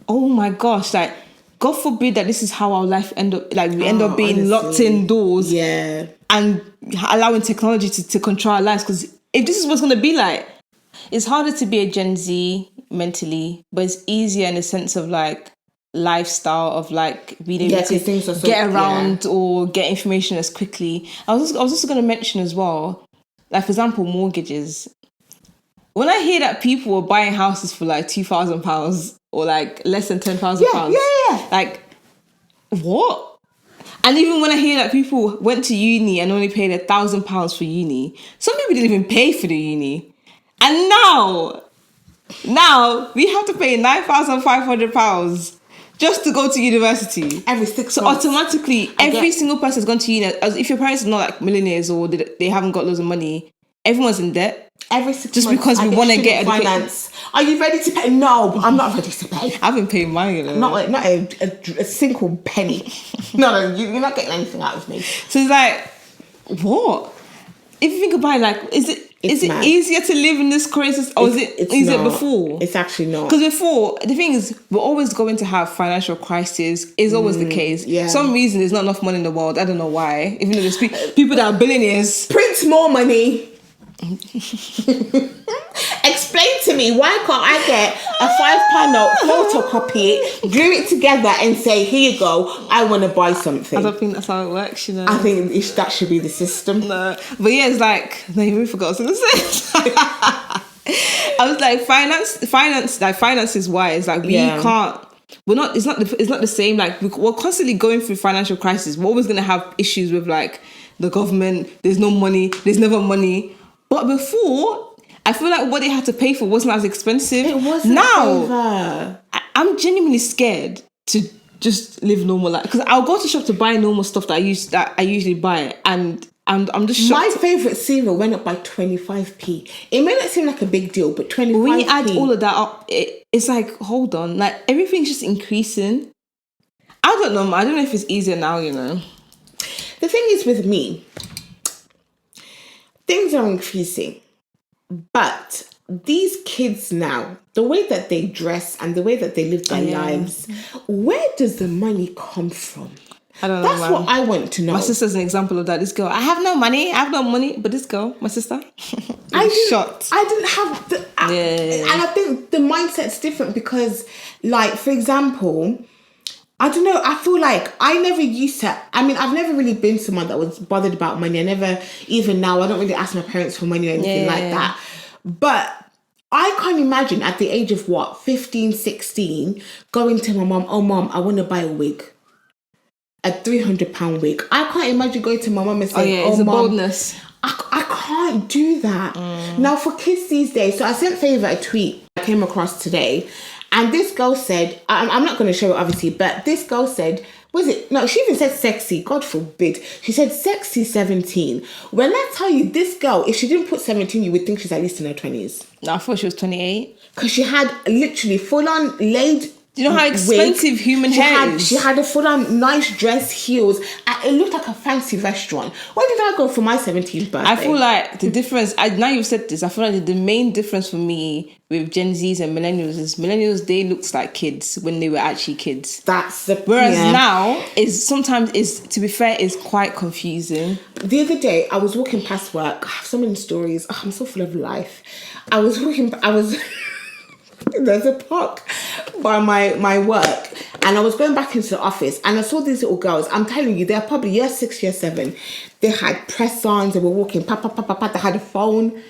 oh my gosh, like, God forbid that this is how our life end up being honestly, locked indoors and allowing technology to control our lives. Because if this is what's going to be like, it's harder to be a Gen Z mentally, but it's easier in the sense of like lifestyle of like being able to get around or get information as quickly. I was also going to mention as well, like, for example, mortgages. When I hear that people are buying houses for like £2,000 or like less than £10,000, like, what? And even when I hear that people went to uni and only paid £1,000 for uni, some people didn't even pay for the uni, and now we have to pay £9,500 just to go to university every 6 months. So automatically, every single person has gone to uni. As if your parents are not like millionaires or they haven't got loads of money, everyone's in debt. Every 6 Just months, because we want to get finance. Are you ready to pay? No, I'm not ready to pay. I've been paying mine, you know. Not a single penny. No, you're not getting anything out of me. So it's like, what? If you think about it, like, is it easier to live in this crisis, or is it easier before? It's actually not. Because before, the thing is, we're always going to have financial crisis. Is always the case. Yeah. Some reason there's not enough money in the world. I don't know why. Even though there's people that are billionaires. Print more money. Explain to me, why can't I get a £5 note, photocopy it, glue it together and say, here you go, I want to buy something? I don't think that's how it works, you know. I think that should be the system. No. But yeah, it's like, no, you really forgot what I was going to say. I was like, finances wise, like we can't, it's not the same. Like we're constantly going through financial crisis. We're always going to have issues with like the government. There's no money. There's never money. But before, I feel like what they had to pay for wasn't as expensive. It wasn't. Now, I'm genuinely scared to just live normal life, because I'll go to shop to buy normal stuff that I usually buy, and I'm just shocked. My favourite cereal went up by 25p. It may not seem like a big deal, but 25p. When you add all of that up, it's like, hold on, like everything's just increasing. I don't know. I don't know if it's easier now, you know. The thing is with me, things are increasing, but these kids now, the way that they dress and the way that they live their lives, where does the money come from? I don't know. That's what I want to know. My sister's an example of that. This girl, I have no money, but this girl, my sister, I shocked. I didn't have the... And I think the mindset's different because, like, for example, I don't know, I feel like I never used to... I mean, I've never really been someone that was bothered about money. I never, even now, I don't really ask my parents for money or anything like that. But I can't imagine at the age of, 15, 16, going to my mum, oh, mum, I want to buy a wig. A £300 wig. I can't imagine going to my mum and saying, it's a mum, boldness. I can't do that. Now, for kids these days, so I sent Favour a tweet I came across today, and this girl said, I'm not going to show it obviously, but this girl said, she even said sexy, God forbid. She said sexy 17. When I tell you, this girl, if she didn't put 17, you would think she's at least in her 20s. No, I thought she was 28. Because she had literally full-on laid... Do you know how expensive human hair is? She had a full-on nice dress, heels. It looked like a fancy restaurant. Where did I go for my 17th birthday? I feel like the difference... now you've said this, I feel like the main difference for me with Gen Zs and Millennials is Millennials, they looked like kids when they were actually kids. That's the... Whereas now, to be fair, is quite confusing. The other day, I was walking past work. I have so many stories. I'm so full of life. There's a park by my work, and I was going back into the office, and I saw these little girls. I'm telling you, they're probably year 6, year 7. They had press-ons. They were walking, pa. They had a phone.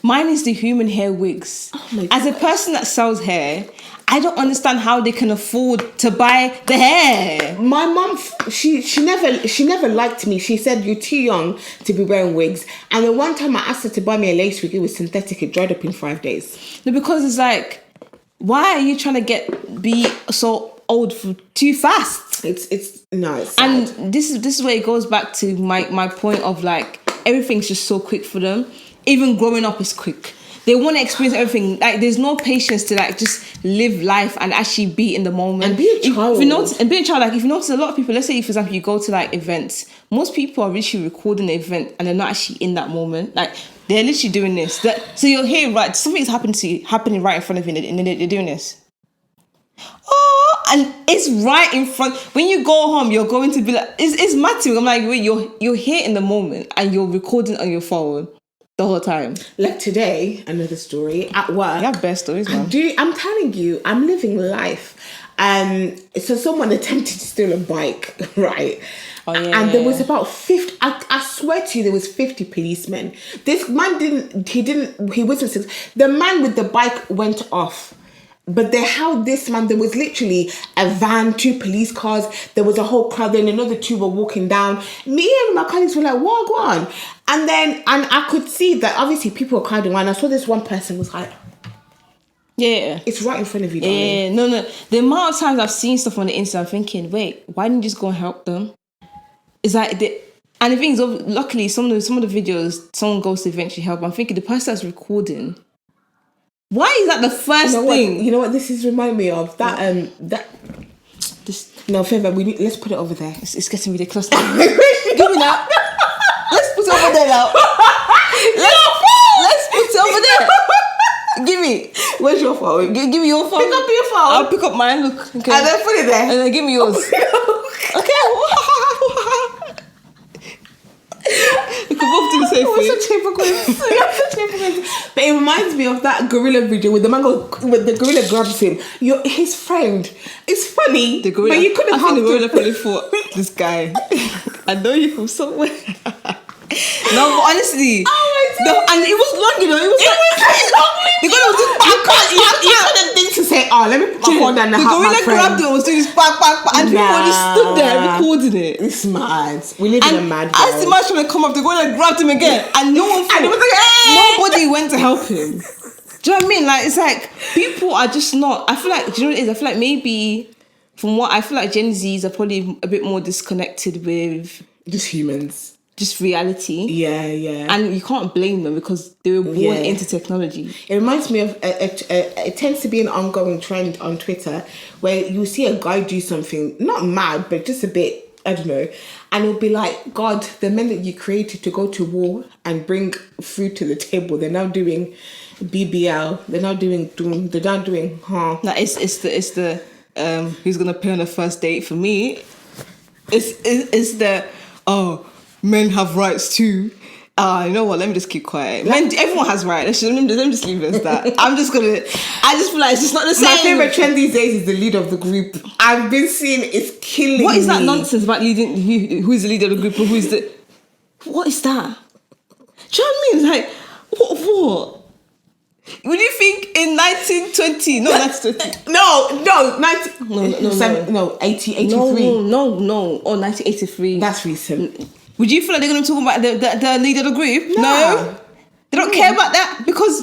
Mine is the human hair wigs. Oh my As a person that sells hair, I don't understand how they can afford to buy the hair. My mum, she never liked me. She said, you're too young to be wearing wigs. And the one time I asked her to buy me a lace wig, it was synthetic. It dried up in 5 days. No, because it's like, why are you trying to be so old too fast? It's sad. And this is where it goes back to my point of like, everything's just so quick for them. Even growing up is quick. They want to experience everything. Like, there's no patience to like just live life and actually be in the moment and be a child. If you notice, like, if you notice, a lot of people, let's say for example you go to like events, most people are literally recording the event and they're not actually in that moment. Like, they're literally doing this. So you're here, right? Something's happening right in front of you, and then they're doing this. Oh, and it's right in front. When you go home, you're going to be like, it's mad to me. I'm like, wait, you're here in the moment and you're recording on your phone the whole time. Like today, another story at work. You have best stories, man. I'm telling you, I'm living life. So someone attempted to steal a bike, right? Oh, yeah. And there was about 50, I swear to you, there was 50 policemen. This man he wasn't, the man with the bike went off. But they held this man. There was literally a van, 2 police cars. There was a whole crowd. Then another 2 were walking down. Me and my colleagues were like, what, go on? And I could see that obviously people were crowding around. I saw this one person was like, yeah, it's right in front of you, darling. Yeah, no. The amount of times I've seen stuff on the internet, I'm thinking, wait, why didn't you just go and help them? It's like And the thing is, luckily, some of the videos, someone goes to eventually help. I'm thinking the person that's recording. Why is that the first thing? You know what this is reminding me of? No, Favour, let's put it over there. It's getting ridiculous. Give me that. Let's put it over there now. Let's put it over there. Give me. Where's your phone? Give me your phone. Pick up your phone. I'll pick up mine. Look. Okay. And then put it there. And then give me yours. Okay. We can both do the same thing. Such hypocrite. But it reminds me of that gorilla video with the gorilla grabs him. His friend. It's funny. The gorilla. But you couldn't I think the gorilla probably thought, this guy. I know you from somewhere. No, but honestly. Oh my God. And it was long, you know. It was long. You couldn't think to say, let me put my phone down and the help my gorilla friend. grabbed it and was doing this back, and people just stood there recording it. It's mad. We live in a mad world. As the man trying to come up, the gorilla grabbed him again, and no one. And it was like, nobody went to help him. Do you know what I mean? Like, it's like people are just not. I feel like, do you know what it is? I feel like maybe from what I feel like Gen Zs are probably a bit more disconnected with just humans. Just reality. Yeah. And you can't blame them because they were born into technology. It reminds me of, it tends to be an ongoing trend on Twitter where you see a guy do something, not mad, but just a bit, I don't know, and it'll be like, God, the men that you created to go to war and bring food to the table, they're now doing BBL, they're now doing, No, it's the who's going to pay on the first date for me. It's the, men have rights too. You know what? Let me just keep quiet. Men, everyone has rights. Let me just leave it as that. I just feel like it's just not the same. My favourite trend these days is the leader of the group. I've been seeing it's killing me. What is that nonsense about leading? Who is the leader of the group? Or who is the? What is that? Do you know what I mean? Like, what? Would you think in 1920? No, 1920. No, 83. No. Or 1983. That's recent. Would you feel like they're going to talk about the leader of the group? No. They don't care about that because...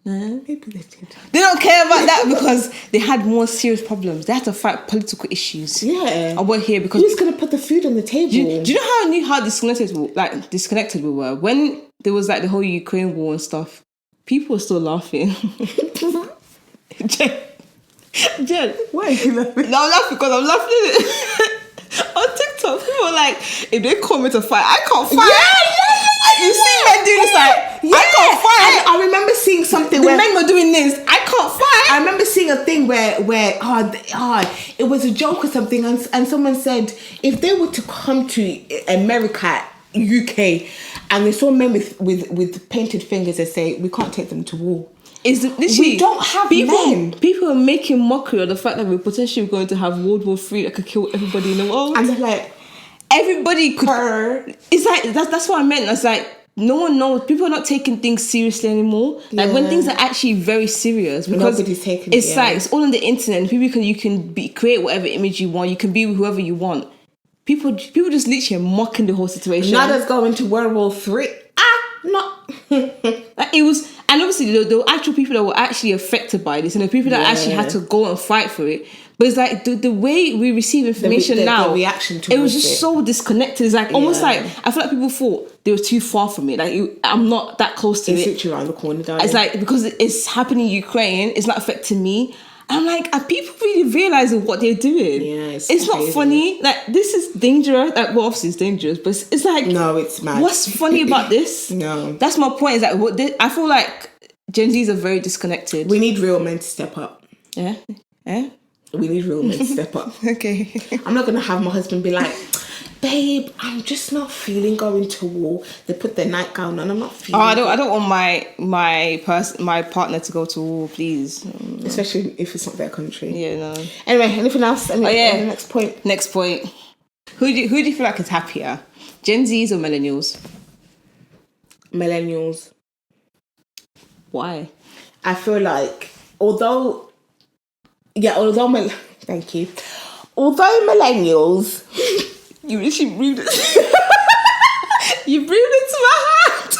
Maybe they did. They don't care about that because they had more serious problems. They had to fight political issues. Yeah. I we're here because... Who's going to put the food on the table? Do you know how disconnected we were? When there was like the whole Ukraine war and stuff, people were still laughing. Jen, why are you laughing? No, I'm laughing because I'm laughing at it. On TikTok, people are like, if they call me to fight, I can't fight. Yeah. You see men doing this like, I can't fight. I remember seeing something where men were doing this. I can't fight. I remember seeing a thing where it was a joke or something, and someone said if they were to come to America, UK, and they saw men with painted fingers, they say we can't take them to war. We don't have men. People are making mockery of the fact that we're potentially going to have World War III that could kill everybody in the world. And they're like, everybody could. It's like that's what I meant. It's like no one knows. People are not taking things seriously anymore. Like when things are actually very serious, because nobody's taking it's like it's all on the internet. And you can create whatever image you want. You can be whoever you want. People just literally mocking the whole situation. Now that's going to World War III. No. It was, and obviously there were actual people that were actually affected by this, and the people that actually had to go and fight for it. But it's like the way we receive information now, the reaction to it was just so disconnected. It's like almost like I feel like people thought they were too far from it. Like I'm not that close to it. It's around the corner, darling. It's like because it's happening in Ukraine, it's not affecting me. I'm like, are people really realizing what they're doing? Yeah, it's not funny. Like this is dangerous. Like, well, obviously it's dangerous, but it's like no, it's mad. What's funny about this? No, that's my point. Is that I feel like Gen Zs are very disconnected. We need real men to step up. Yeah. We need real men to step up. Okay. I'm not gonna have my husband be like, babe, I'm just not feeling going to war. They put their nightgown on. I'm not feeling. I don't want my partner to go to war, please. Especially if it's not their country. Yeah, no. Anyway, anything else? The next point. Next point. Who do you feel like is happier, Gen Zs or millennials? Millennials. Why? I feel like thank you. Although millennials. You literally breathed it. You breathed into my heart.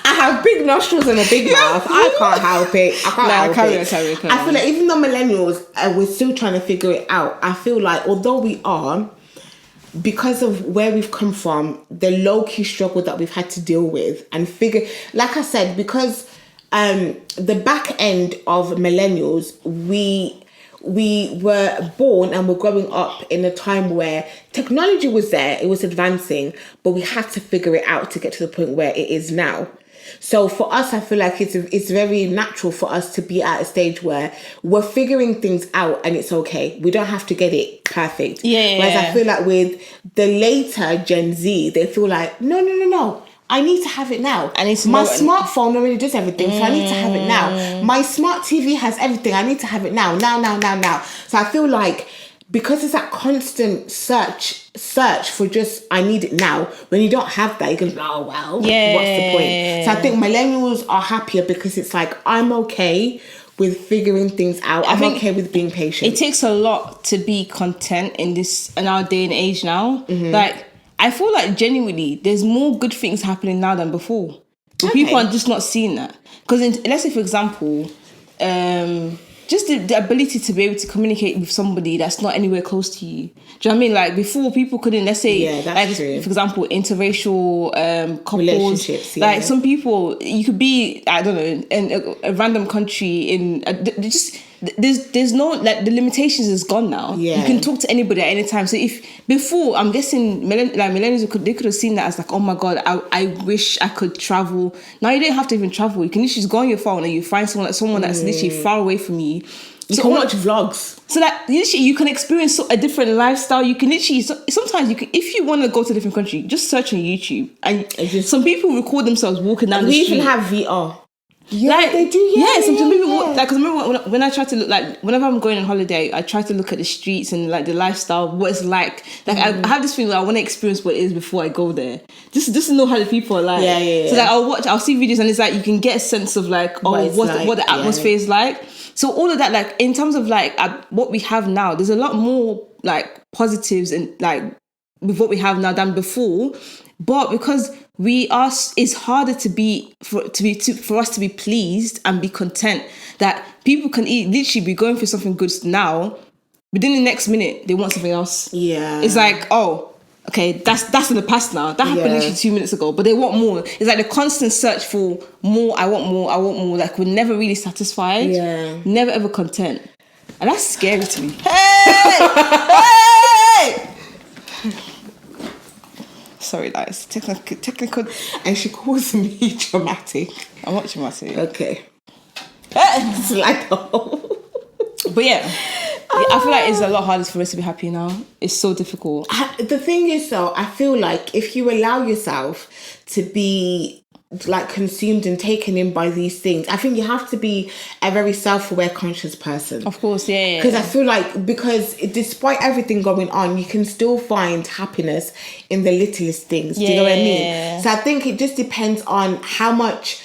I have big nostrils and a big mouth. I can't help it. I feel like even though millennials, we're still trying to figure it out. I feel like although we are, because of where we've come from, the low-key struggle that we've had to deal with and figure, like I said, because the back end of millennials, we were born and were growing up in a time where technology was there, it was advancing, but we had to figure it out to get to the point where it is now. So for us, I feel like it's very natural for us to be at a stage where we're figuring things out and it's okay. We don't have to get it perfect. Yeah. Whereas I feel like with the later Gen Z, they feel like, no. I need to have it now. My smartphone already does everything, so I need to have it now. My smart TV has everything. I need to have it now. So I feel like because it's that constant search for just, I need it now. When you don't have that, you go, oh, well, what's the point? So I think millennials are happier because it's like, I'm okay with figuring things out. I'm okay with being patient. It takes a lot to be content in our day and age now. Like, I feel like genuinely there's more good things happening now than before. But people are just not seeing that. Because let's say, for example, just the ability to be able to communicate with somebody that's not anywhere close to you. Do you know what I mean? Like before, people couldn't, let's say, true. For example, interracial couples. Relationships, Like some people, you could be, I don't know, in a random country, there's no, like the limitations is gone now. Yeah. You can talk to anybody at any time. So if before, I'm guessing millennials they could have seen that as like, oh my God, I wish I could travel. Now you don't have to even travel. You can literally just go on your phone and you find someone that's literally far away from you. You can watch vlogs. So that literally you can experience a different lifestyle. You can literally, sometimes you can, if you want to go to a different country, just search on YouTube. And some people record themselves walking down the street. We even have VR. Yeah, like, they do. Yeah, some people like, because I remember when I try to look, like whenever I'm going on holiday, I try to look at the streets and like the lifestyle, what it's like. Like I have this feeling like I want to experience what it is before I go there, just to know how the people are like. Yeah. So like I'll see videos and it's like you can get a sense of like what the atmosphere is like. So all of that, like in terms of like what we have now, there's a lot more like positives and like with what we have now than before. But because it's harder for us to be pleased and be content that people can literally be going through something good now, but then the next minute they want something else. Yeah, it's like, oh, okay, that's in the past now. That happened literally 2 minutes ago, but they want more. It's like the constant search for more. I want more. Like we're never really satisfied. Yeah, never ever content, and that's scary to me. Hey. Sorry, guys. Technical. And she calls me dramatic. I'm not dramatic. Okay. It's like, but yeah, I feel like it's a lot harder for us to be happy now. It's so difficult. The thing is, though, I feel like if you allow yourself to be like consumed and taken in by these things, I think you have to be a very self-aware, conscious person. Of course, yeah. Because I feel like despite everything going on, you can still find happiness in the littlest things. Do you know what I mean? So I think it just depends on how much.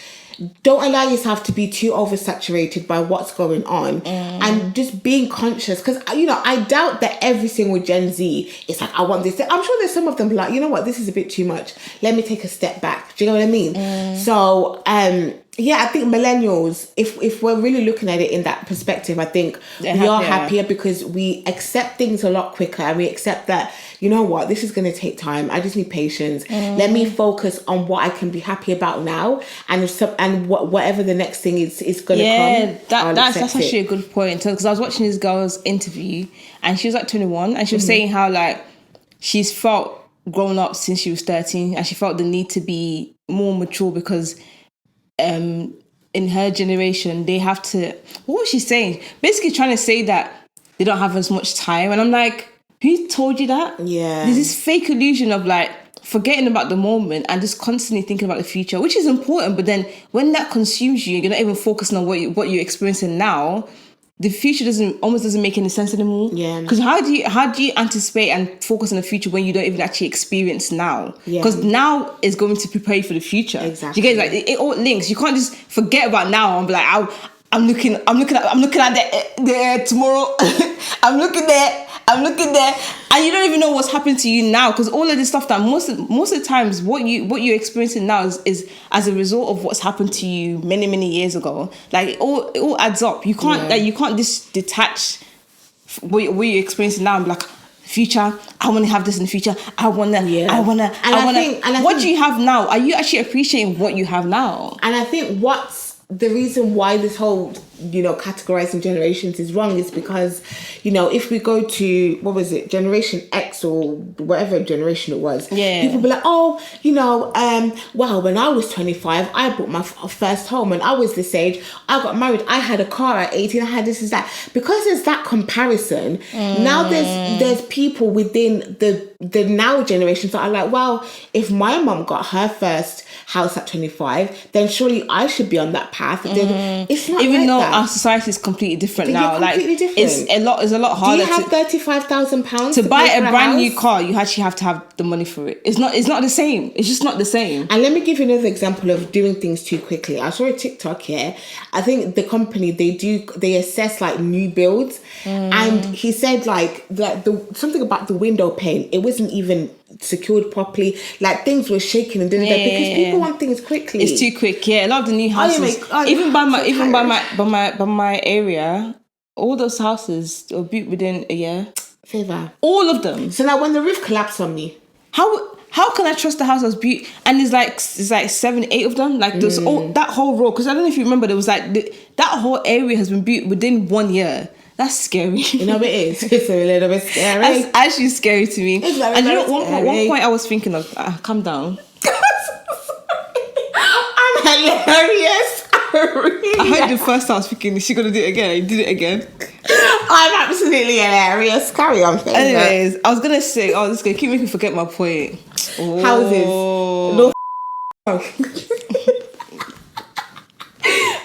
Don't allow yourself to be too oversaturated by what's going on and just being conscious. Because, I doubt that every single Gen Z is like, I want this. I'm sure there's some of them like, you know what, this is a bit too much. Let me take a step back. Do you know what I mean? So, I think millennials, if we're really looking at it in that perspective, I think we are happier because we accept things a lot quicker and we accept that, you know what, this is going to take time. I just need patience. Let me focus on what I can be happy about now, and whatever the next thing is going to come. That's actually a good point. Because I was watching this girl's interview and she was like 21 and she was saying how like she's felt grown up since she was 13 and she felt the need to be more mature because in her generation they have to, what was she saying? Basically trying to say that they don't have as much time, and I'm like, who told you that? Yeah, there's this fake illusion of like forgetting about the moment and just constantly thinking about the future, which is important, but then when that consumes you, you're not even focusing on what you're experiencing now. The future almost doesn't make any sense anymore. Yeah. Because how do you anticipate and focus on the future when you don't even actually experience now? Because now is going to prepare you for the future. Exactly. You guys, like it all links. You can't just forget about now and be like, I'm looking at the tomorrow. I'm looking there, and you don't even know what's happening to you now, because all of this stuff that most of the times what you're experiencing now is as a result of what's happened to you many years ago. Like it all adds up. You can't just detach what you're experiencing now and be like, future. I want to have this in the future. I want to. And What do you have now? Are you actually appreciating what you have now? And I think what's the reason why this whole, categorizing generations is wrong is because, if we go to, what was it, Generation X or whatever generation it was, people be like, when I was 25, I bought my first home. When I was this age, I got married, I had a car at 18, I had this and that. Because there's that comparison, now there's people within the now generations that are like, well, if my mum got her first house at 25, then surely I should be on that path. It's not even like though that. our society is completely different now. Completely different. It's a lot harder. Do you have £35,000 to buy a brand new car? You actually have to have the money for it. It's not the same. It's just not the same. And let me give you another example of doing things too quickly. I saw a TikTok here. I think the company they assess like new builds, and he said like something about the window pane. It wasn't even secured properly. Like things were shaking and because people want things quickly. It's too quick. Yeah, a lot of the new houses, even by my area, all those houses were built within a year. Favour. All of them. So now when the roof collapsed on me, how can I trust the house was built? And there's like 7, 8 of them. Like there's that whole row. Because I don't know if you remember, there was like that whole area has been built within 1 year. That's scary. You know what it is? It's a little bit scary. That's actually scary to me. It's and you know, one point I was thinking of, calm down. I'm hilarious. I heard the first time I was thinking, is she going to do it again? I did it again. I'm absolutely hilarious. Carry on. Anyways, I was going to say, this is going to keep making me forget my point. Houses. No.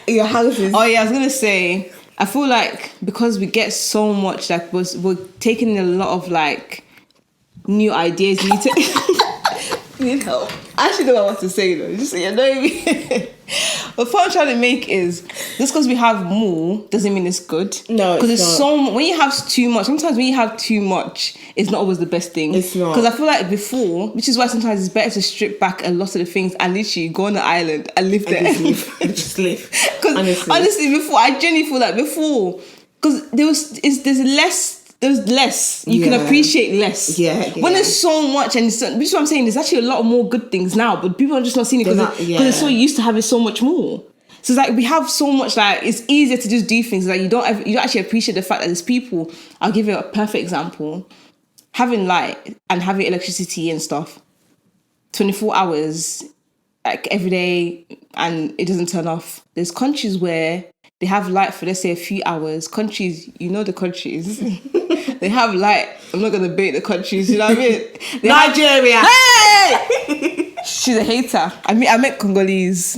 Your houses. Oh yeah, I was going to say, I feel like because we get so much, like we're taking a lot of like new ideas. Need help. I actually don't know what to say though. Just annoying me. The point I'm trying to make is just because we have more doesn't mean it's good. No, because it's so when you have too much. Sometimes when you have too much, it's not always the best thing. It's not, because I feel like before, which is why sometimes it's better to strip back a lot of the things and literally go on the island and live there. Just live. Because honestly, before I genuinely feel like before, because there's less. You can appreciate less. When there's so much, and which is what I'm saying, there's actually a lot more good things now, but people are just not seeing it because they're so used to having so much more. So it's like we have so much, like it's easier to just do things. Like you don't actually appreciate the fact that there's people. I'll give you a perfect example: having light and having electricity and stuff, 24 hours, like every day, and it doesn't turn off. There's countries where they have light for, let's say, a few hours. Countries, the countries. They have light. I'm not going to bait the countries, you know what I mean? Nigeria. Hey! She's a hater. I meant Congolese.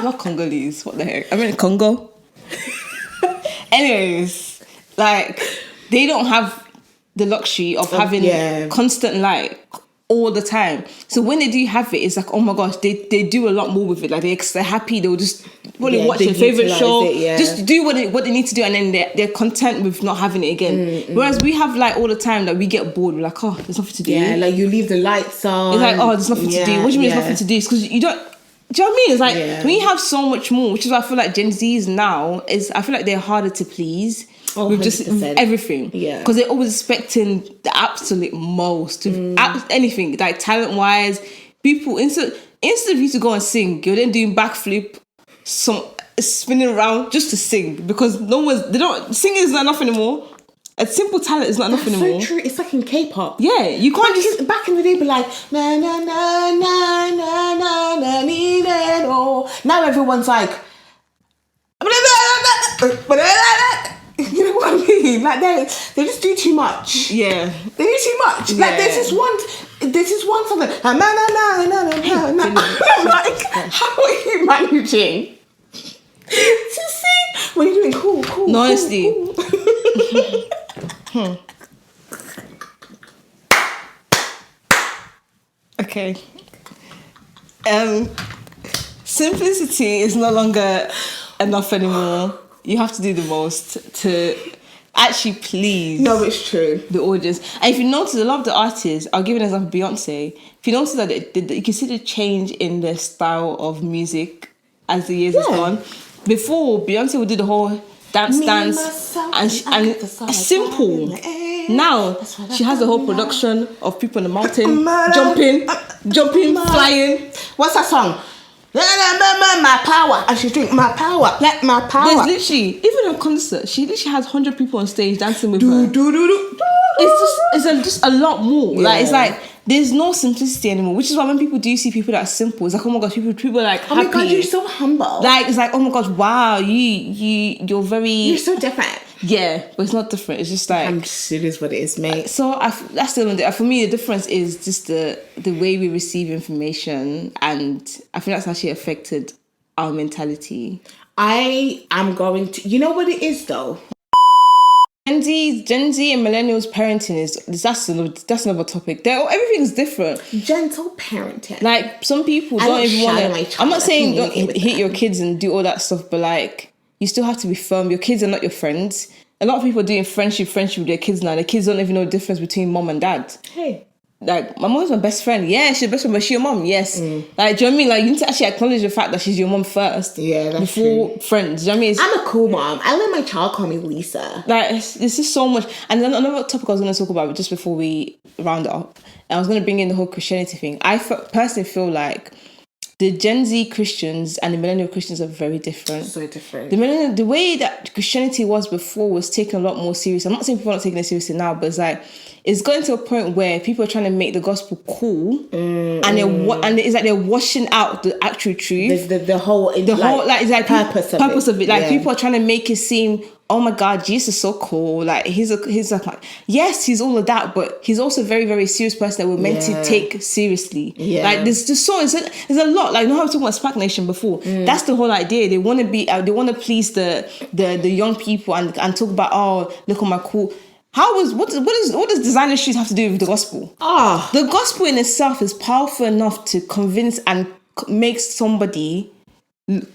Not Congolese. What the heck? I meant Congo. Anyways, like, they don't have the luxury of having constant light all the time. So when they do have it, it's like, oh my gosh, they do a lot more with it. Like they're happy. They'll just watch their favorite show, just do what they need to do, and then they're content with not having it again. Whereas we have light all the time that we get bored. We're like, oh, there's nothing to do. Yeah, like you leave the lights on. It's like, oh, there's nothing to do. What do you mean there's nothing to do? It's because you don't. Do you know what I mean? It's like when you have so much more, which is why I feel like Gen Zs now I feel like they're harder to please. Oh, with just everything, because they're always expecting the absolute most of anything, like talent wise. People instead of you to go and sing, you're then doing backflip, some spinning around just to sing, because singing is not enough anymore. A simple talent is not enough anymore. So true. It's like in K-pop. Yeah, you can't back in the day, be like na na na na na na na na. Oh, now everyone's like. You know what I mean? Like they just do too much. Yeah, they do too much. Yeah. Like there's this one song that na na na na na na. I'm like, how are you managing to sing when you're doing cool? No, honestly. Cool. Okay. Simplicity is no longer enough anymore. You have to do the most to actually please. No, it's true. The audience. And if you notice, a lot of the artists, I'll give an example, Beyonce. If you notice that you can see the change in the style of music as the years has gone. Before, Beyonce would do the whole dance, and simple. Now she has a whole production of people on the mountain jumping, flying. What's that song? My power, and she's doing my power, like my power. There's literally, even a concert, she literally has 100 people on stage dancing with her. It's just a lot more. Yeah. Like, it's like there's no simplicity anymore, which is why when people do see people that are simple, it's like, oh my gosh, people are like happy. Oh my god, you're so humble. Like, it's like, oh my gosh, wow, you're so different. Yeah, but it's not different. It's just like, it is what it is, mate. So that's the only. For me, the difference is just the way we receive information, and I think that's actually affected our mentality. I am going to. You know what it is though. Gen Z and millennials parenting that's another topic. Everything's different. Gentle parenting. Like, some people don't even want to. I'm not saying don't hit your kids and do all that stuff, but like, you still have to be firm. Your kids are not your friends. A lot of people are doing friendship with their kids now. Their kids don't even know the difference between mom and dad. Hey. Like, my mom's my best friend. Yeah, she's your best friend, but she's your mom. Yes. Like, do you know what I mean? Like, you need to actually acknowledge the fact that she's your mom first. Yeah, that's before true. Friends. Do you know what I mean? I'm a cool mom. I let my child call me Lisa. Like, it's just so much. And then another topic I was going to talk about just before we round it up, and I was going to bring in the whole Christianity thing. I personally feel like the Gen Z Christians and the millennial Christians are very different. So different. The way that Christianity was before was taken a lot more serious. I'm not saying people are not taking it seriously now, but it's like, it's gotten to a point where people are trying to make the gospel cool, and it's like they're washing out the actual truth. The whole it's like purpose of it. Like, people are trying to make it seem, oh my God, Jesus is so cool. Like, he's like, yes, he's all of that, but he's also a very, very serious person that we're meant to take seriously. Yeah. Like, there's just there's a lot. Like, you know how we were talking about SPAC Nation before? That's the whole idea. They want to be, they want to please the young people and talk about, oh, look at my cool. What does designer shoes have to do with the gospel? The gospel in itself is powerful enough to convince and make somebody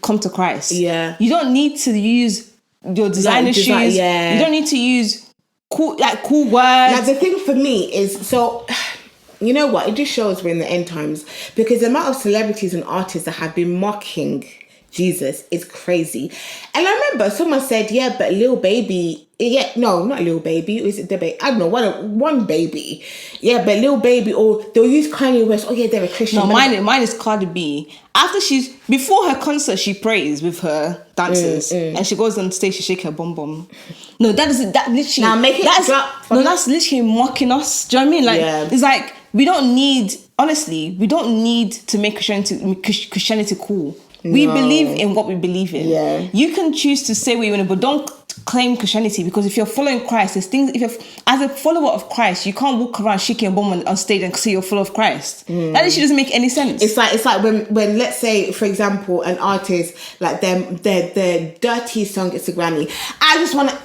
come to Christ. Yeah. You don't need to use your designer shoes. Yeah. You don't need to use cool words. Like, the thing for me is, so, you know what? It just shows we're in the end times, because the amount of celebrities and artists that have been mocking Jesus is crazy. And I remember someone said, yeah, but Lil Baby, no, not Lil Baby, is it the baby? I don't know, one baby. Yeah, but Lil Baby, or they'll use Kanye West, oh yeah, they're a Christian. No, mine is Cardi B. Before her concert, she prays with her dancers, and she goes on stage, she shake her bum bum. No, that literally. Now make it drop. No, that's literally mocking us. Do you know what I mean? Like, it's like, we don't need to make Christianity cool. No. We believe in what we believe in. Yeah. You can choose to say what you want, but don't claim Christianity, because if you're following Christ, there's things. As a follower of Christ, you can't walk around shaking a bum on stage and say you're follower of Christ. That actually doesn't make any sense. It's like when let's say, for example, an artist, like their dirty song gets a Grammy. I just want to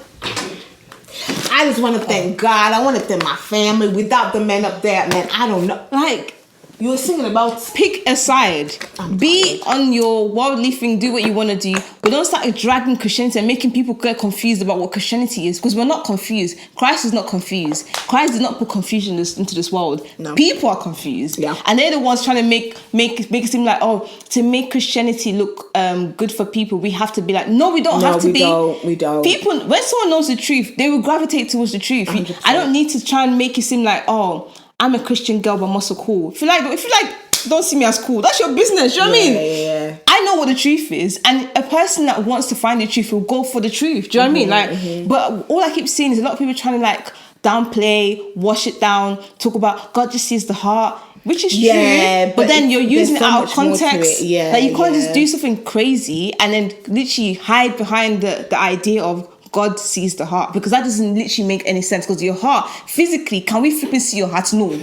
thank God. I want to thank my family. Without the men up there, man, I don't know. Like, you were singing about... Pick a side. Be on your worldly thing. Do what you want to do. But don't start dragging Christianity and making people get confused about what Christianity is. Because we're not confused. Christ is not confused. Christ did not put confusion into this world. No. People are confused. Yeah. And they're the ones trying to make it seem like, oh, to make Christianity look good for people, we have to be like... No, we don't have to be. We don't. People, when someone knows the truth, they will gravitate towards the truth. 100%. I don't need to try and make it seem like, oh... I'm a Christian girl, but I'm also cool. If you like, don't see me as cool. That's your business. You know what I mean? Yeah. I know what the truth is, and a person that wants to find the truth will go for the truth. Do you know what I mean? Like, but all I keep seeing is a lot of people trying to like downplay, wash it down, talk about God just sees the heart, which is true. But then you're using it out of context. Yeah, like, you can't just do something crazy and then literally hide behind the idea of God sees the heart, because that doesn't literally make any sense. Because your heart, physically, can we flipping see your heart? No.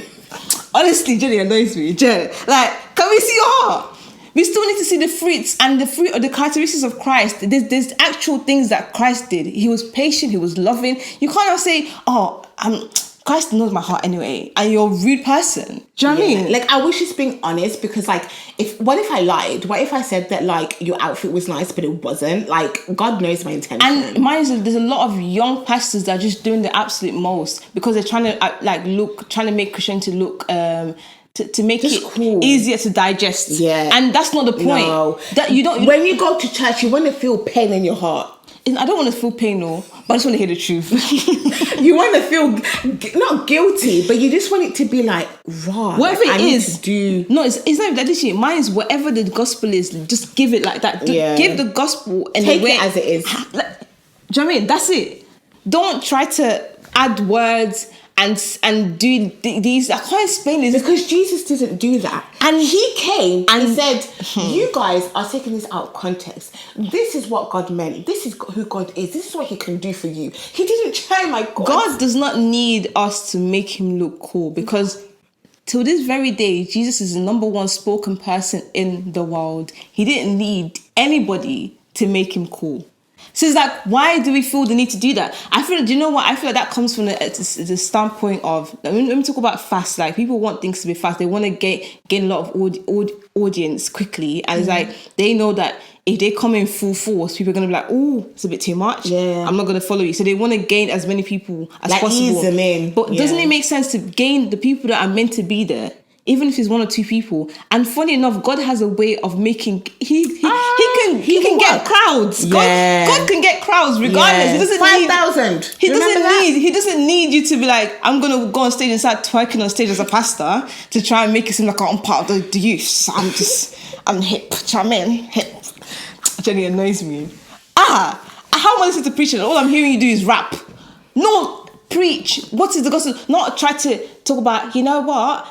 Honestly, Jenny annoys me. Like, can we see your heart? We still need to see the fruits and the fruit of the characteristics of Christ. There's actual things that Christ did. He was patient. He was loving. You can't say, oh, Christ knows my heart anyway, and you're a rude person. Do you know what I mean? Like, I wish he's being honest, because like, what if I lied? What if I said that like your outfit was nice but it wasn't? Like, God knows my intention. And mind you, there's a lot of young pastors that are just doing the absolute most, because they're trying to make Christianity look to make just it cool, easier to digest. Yeah, and that's not the point. No. That you don't. When you go to church, you want to feel pain in your heart. I don't want to feel pain, no, but I just want to hear the truth. You want to feel not guilty, but you just want it to be like raw. Whatever like, it is. No, it's not even that shit. Mine is whatever the gospel is, just give it like that. Give the gospel and take the way it as it is. Do you know what I mean? That's it. Don't try to add words and do these. I can't explain this because Jesus didn't do that, and he came and said, "You guys are taking this out of context. This is what God meant. This is who God is. This is what He can do for you." He didn't try, my God. God does not need us to make Him look cool, because till this very day, Jesus is the number one spoken person in the world. He didn't need anybody to make Him cool. So it's like, why do we feel the need to do that? Do you know what? I feel like that comes from the standpoint of, let me talk about fast. Like, people want things to be fast. They want to gain a lot of audience quickly. And it's like, they know that if they come in full force, people are going to be like, oh, it's a bit too much. Yeah. I'm not going to follow you. So they want to gain as many people as possible. Ease them in. But doesn't it make sense to gain the people that are meant to be there? Even if it's one or two people. And funny enough, God has a way of making he can get crowds. Yeah. God can get crowds regardless. Yeah. He doesn't 5,000. He doesn't need you to be like, I'm gonna go on stage and start twerking on stage as a pastor to try and make it seem like I'm part of the youth. I'm hip. Hip. Jenny annoys me. How am I listening to preaching? All I'm hearing you do is rap. No. Preach. What is the gospel? Not try to talk about, you know what?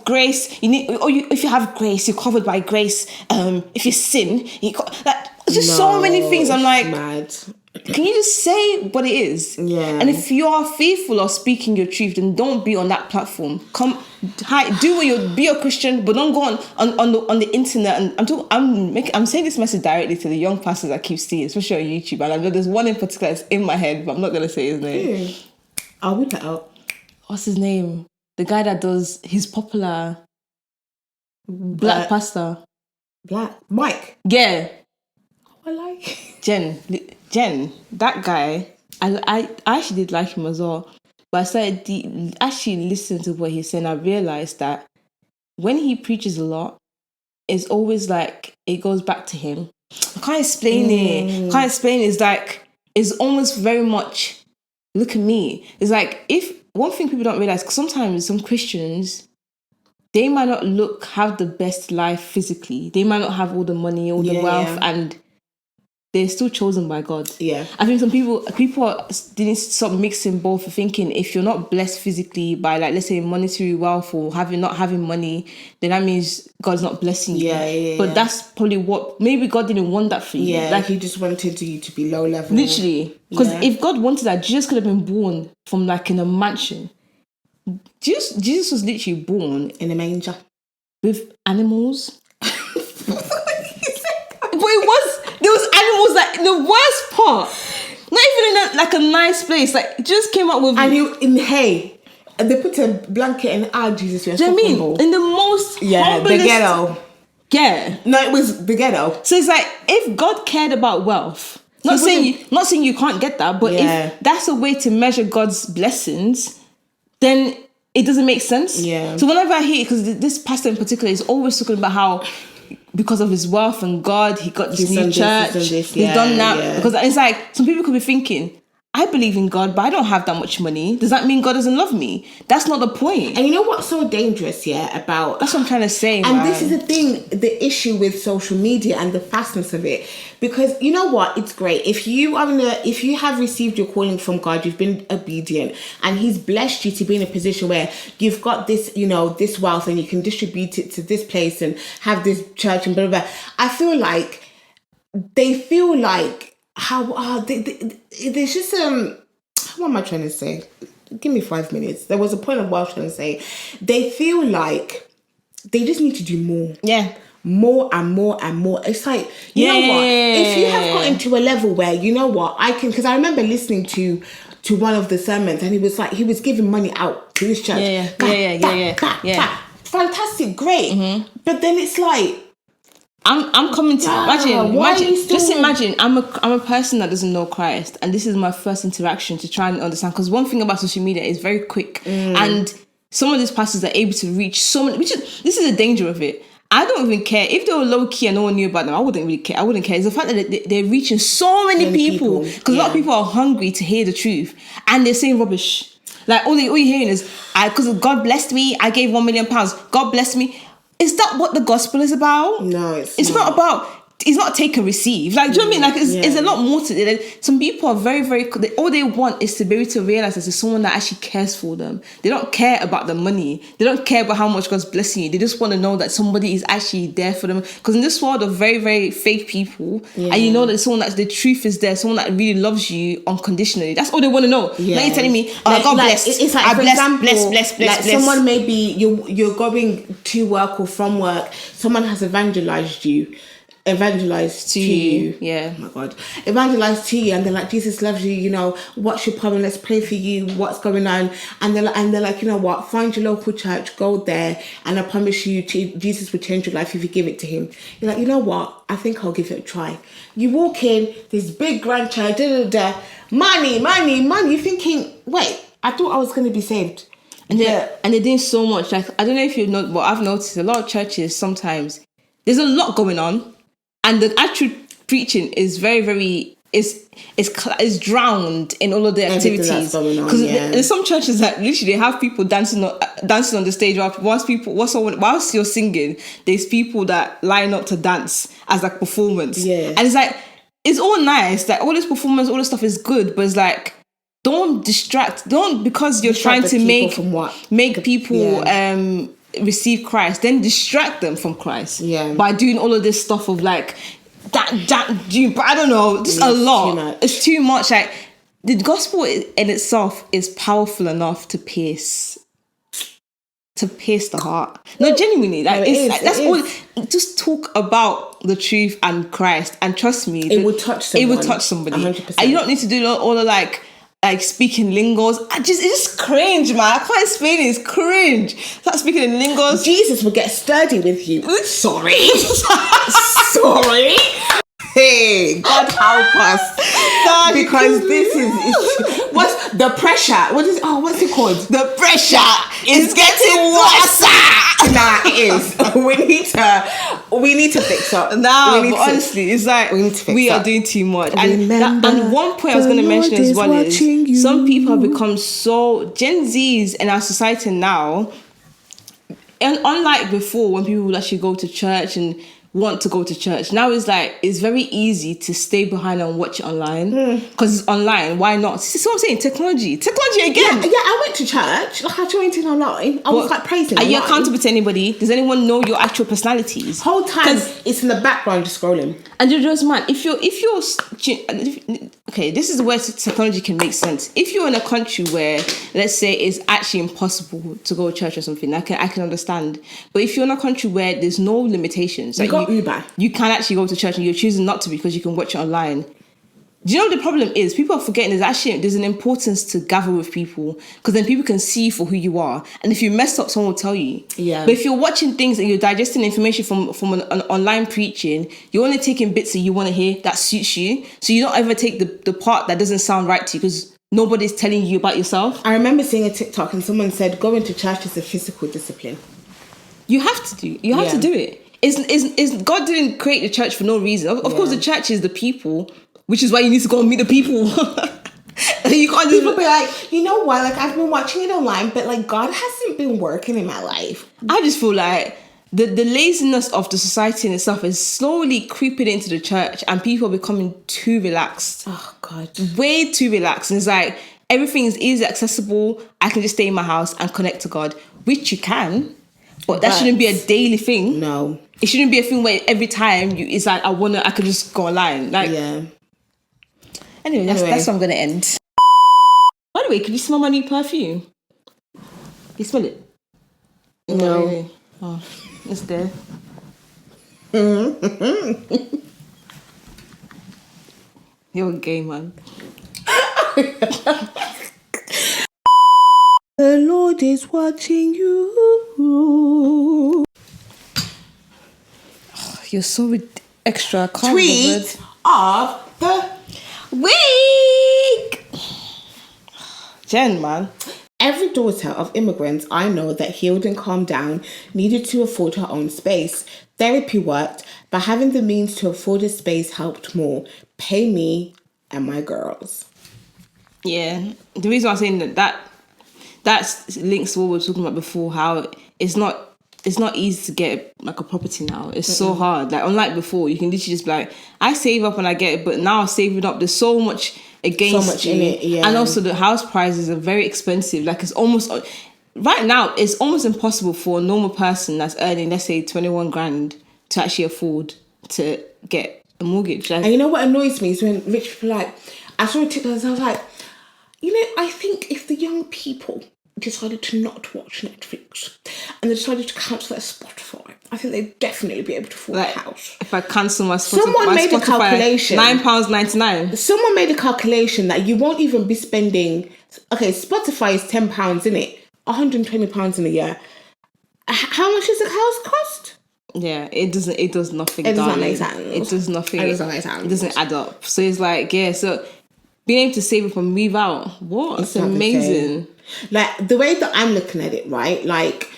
Grace. You need, if you have grace, you're covered by grace. If you sin, so many things. I'm like, mad. Can you just say what it is? Yeah. And if you are faithful of speaking your truth, then don't be on that platform. Be a Christian, but don't go on the internet. And I'm saying this message directly to the young pastors I keep seeing, especially on YouTube. And I know there's one in particular that's in my head, but I'm not gonna say his name. I'll whip it out. What's his name? The guy that does. He's popular. Black pastor. Black Mike. Yeah. I like Jen, that guy, I actually did like him as well. But I started actually listening to what he's saying. I realized that when he preaches a lot, it's always like it goes back to him. I can't explain it. It's like, it's almost very much, look at me. It's like, if one thing people don't realize, because sometimes some Christians, they might not have the best life physically. They might not have all the money, all the wealth, and they're still chosen by God. Yeah. I think some people didn't stop mixing both, thinking if you're not blessed physically by, like, let's say monetary wealth or not having money, then that means God's not blessing you. But that's probably what, maybe God didn't want that for you. Yeah, like He just wanted you to be low level. Literally. Because if God wanted that, Jesus could have been born from like in a mansion. Jesus was literally born in a manger with animals. There was animals, like, the worst part. Not even in a nice place. Like, just came up with... And they put a blanket and Jesus. Do you know what I mean? In the most humblest... the ghetto. Yeah. No, it was the ghetto. So it's like, if God cared about wealth, not saying you can't get that, but if that's a way to measure God's blessings, then it doesn't make sense. Yeah. So whenever I hear, because this pastor in particular is always talking about how, because of his wealth and God, he got this new church. He's done that. Yeah. Because it's like, some people could be thinking, I believe in God, but I don't have that much money. Does that mean God doesn't love me? That's not the point. And you know what's so dangerous, about... That's what I'm trying to say, And this is the thing, the issue with social media and the fastness of it. Because you know what? It's great. If you have received your calling from God, you've been obedient, and He's blessed you to be in a position where you've got this, this wealth, and you can distribute it to this place and have this church and blah, blah, blah. I feel like they feel like... there's just what am I trying to say? Give me 5 minutes. There was a point of what I was trying to say. They feel like they just need to do more. Yeah. More and more and more. It's like, you know what? If you have gotten to a level where, you know what, I can, because I remember listening to one of the sermons, and he was giving money out to his church. Yeah. Fantastic, great. Mm-hmm. But then it's like, I'm coming to imagine I'm a person that doesn't know Christ, and this is my first interaction to try and understand, because one thing about social media is very quick, and some of these pastors are able to reach so many, this is the danger of it. I don't even care if they were low key and no one knew about them. I wouldn't really care. I wouldn't care. It's the fact that they're reaching so many people because a lot of people are hungry to hear the truth and they're saying rubbish. Like all you're hearing is, because God blessed me, I gave £1 million. God blessed me. Is that what the gospel is about? No, it's not about. It's not take and receive. Like, do you know what I mean? Like, it's a lot more to it. Some people are very, very... all they want is to be able to realize that there's someone that actually cares for them. They don't care about the money. They don't care about how much God's blessing you. They just want to know that somebody is actually there for them. Because in this world of very, very fake people, and you know that someone that the truth is there, someone that really loves you unconditionally. That's all they want to know. Yeah. Like you're telling me, God bless. It's like, for example, bless. Someone maybe you're going to work or from work. Someone has evangelized to you, yeah. Oh my God, evangelized to you, and they're like, Jesus loves you. You know, what's your problem? Let's pray for you. What's going on? And they're like, you know what? Find your local church, go there, and I promise you, Jesus will change your life if you give it to Him. You're like, you know what? I think I'll give it a try. You walk in this big grand church, money. You're thinking, wait, I thought I was going to be saved. And they're doing so much. Like, I don't know if you know, but I've noticed a lot of churches sometimes there's a lot going on. And the actual preaching is very, very is drowned in all of the activities. Because there's some churches that literally have people dancing on the stage. Whilst you're singing, there's people that line up to dance as like performance. Yeah, and it's like it's all nice. Like all this performance, all this stuff is good, but it's like don't because you're trying to make people receive Christ, then distract them from Christ by doing all of this stuff of like that I don't know, just a lot. It's too much. Like the gospel in itself is powerful enough to pierce the heart. No, genuinely, like that's all. Just talk about the truth and Christ, and trust me, it will touch someone. It will touch somebody. 100%. And you don't need to do all the like speaking lingos. It's just cringe, man. I can't explain it. It's cringe. Start speaking in lingos. Jesus will get sturdy with you. Sorry. Sorry. Hey, God help us. Because this is what's the pressure? What's it called? The pressure is getting worse. Nah, it is. We need to fix up. But honestly, it's like we are doing too much. And one point I was going to mention as well is some people have become so Gen Zs in our society now, and unlike before when people would actually go to church and want to go to church, now it's very easy to stay behind and watch it online because it's online. Why not? This is what I'm saying. Technology again. Yeah, I went to church. Like I joined in online. I was like praising. Are you accountable to anybody? Does anyone know your actual personalities? Whole time it's in the background just scrolling. And you're just, man, if you're okay, this is where technology can make sense. If you're in a country where, let's say, it's actually impossible to go to church or something, I can understand. But if you're in a country where there's no limitations, like Uber, you can actually go to church and you're choosing not to because you can watch it online. Do you know what the problem is? People are forgetting there's an importance to gather with people because then people can see you for who you are. And if you mess up, someone will tell you. Yeah. But if you're watching things and you're digesting information from an online preaching, you're only taking bits that you want to hear that suits you. So you don't ever take the part that doesn't sound right to you because nobody's telling you about yourself. I remember seeing a TikTok and someone said going to church is a physical discipline. You have to do it. Is God didn't create the church for no reason. Of course, the church is the people, which is why you need to go and meet the people. You can't people be like, you know what? Like I've been watching it online, but like God hasn't been working in my life. I just feel like the laziness of the society in itself is slowly creeping into the church, and people are becoming too relaxed. Oh God, way too relaxed. And it's like everything is easy accessible. I can just stay in my house and connect to God, which you can. But that shouldn't be a daily thing. No. It shouldn't be a thing where every time it's like, I could just go online. Like, yeah. Anyway, that's where I'm going to end. By the way, can you smell my new perfume? You smell it? No. Really? Oh, it's there. You're gay, man. The Lord is watching you. You're so extra. Tweet of the week. Jen, man. every daughter of immigrants I know that healed and calmed down needed to afford her own space. Therapy worked, but having the means to afford a space helped more. Pay me and my girls. Yeah, the reason I'm saying that links to what we were talking about before, how it's not easy to get like a property now. It's so hard. Like unlike before, you can literally just be like, I save up and I get it, but now saving up, there's so much against you. In it, yeah. And also the house prices are very expensive. Like it's almost right now, it's almost impossible for a normal person that's earning, let's say, 21 grand to actually afford to get a mortgage. Like, and you know what annoys me is when rich people are like, I saw a TikTok and I was like, you know, I think if the young people decided to not watch Netflix and they decided to cancel their Spotify, I think they'd definitely be able to afford a house. If I cancel my Spotify, someone made a calculation. £9.99. Someone made a calculation that you won't even be spending. Okay, Spotify is £10, isn't it? £120 in a year. How much does a house cost? Yeah, it does nothing. It does not make sense. It does nothing. It doesn't make sense. It doesn't add up. So it's like, yeah. So being able to save up and move out, what? It's amazing. Like the way that I'm looking at it, right? Like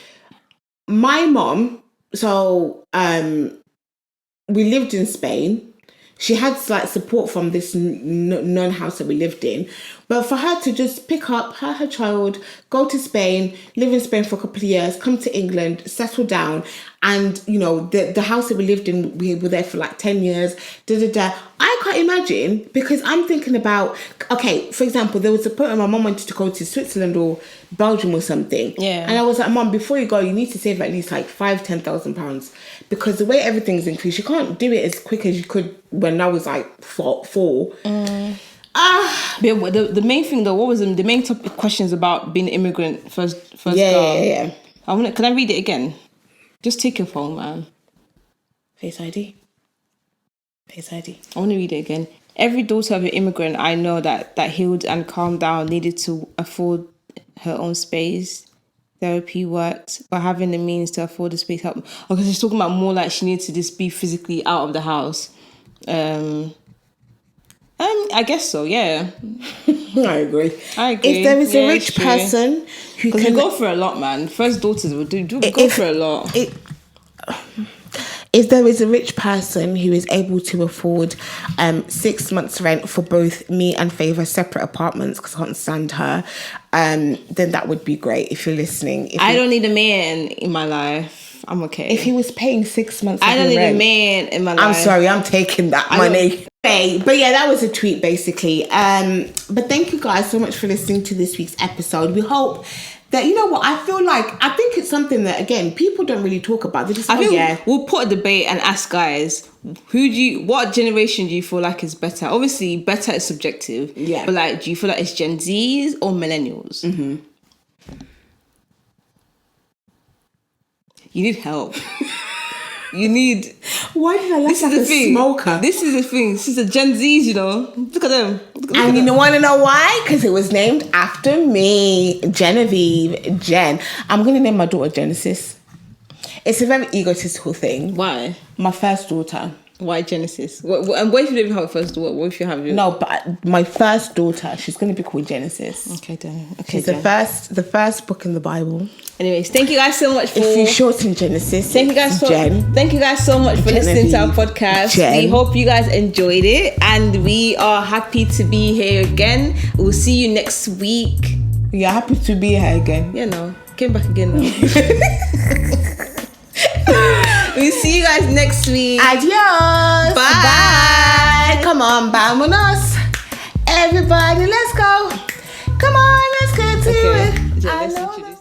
my mom. So we lived in Spain. She had like support from this non-house that we lived in. But for her to just pick up her child, go to Spain, live in Spain for a couple of years, come to England, settle down, and, you know, the house that we lived in, we were there for like 10 years, I can't imagine, because I'm thinking about, okay, for example, there was a point when my mum wanted to go to Switzerland or Belgium or something. Yeah. And I was like, Mum, before you go, you need to save at least like £5,000-10,000, because the way everything's increased, you can't do it as quick as you could when I was like four. But the main thing though, what was the main topic questions about being an immigrant first Yeah. Can I read it again? Just take your phone, man. Face ID. I want to read it again. Every daughter of an immigrant I know that healed and calmed down needed to afford her own space. Therapy worked, but having the means to afford the space helped. Okay, so she's talking about more like she needed to just be physically out of the house. I guess so, yeah. I agree. If there is a rich person who can... Because we go for a lot, man. First daughters will go for a lot. If there is a rich person who is able to afford 6 months rent for both me and Favour separate apartments, because I can't stand her, then that would be great if you're listening. I don't need a man in my life. I'm okay. If he was paying 6 months I don't need rent, a man in my life. I'm sorry, I'm taking that money. But yeah, that was a tweet basically. But thank you guys so much for listening to this week's episode. We hope that, you know what, I think it's something that, again, people don't really talk about. They just we'll put a debate and ask guys, what generation do you feel like is better? Obviously, better is subjective. Yeah. But like, do you feel like it's Gen Zs or millennials? Mm-hmm. You need help. Why did I look like a smoker? This is the thing. This is the Gen Zs, you know. Look at them. And you want to know why? Because it was named after me, Genevieve, Jen. I'm going to name my daughter Genesis. It's a very egotistical thing. Why? My first daughter. Why Genesis? And what if you don't even have a first daughter? What if you have your... No, but my first daughter, she's going to be called Genesis. Okay, then. She's the first book in the Bible. Anyways, thank you guys so much for... If you shorten Genesis, thank you guys so much for listening to our podcast. We hope you guys enjoyed it, and we are happy to be here again. We'll see you next week. You're happy to be here again? Yeah, no. Came back again now. We'll see you guys next week. Adios. Bye. Come on, vámonos. Everybody, let's go. Come on, let's get to it. Let's introduce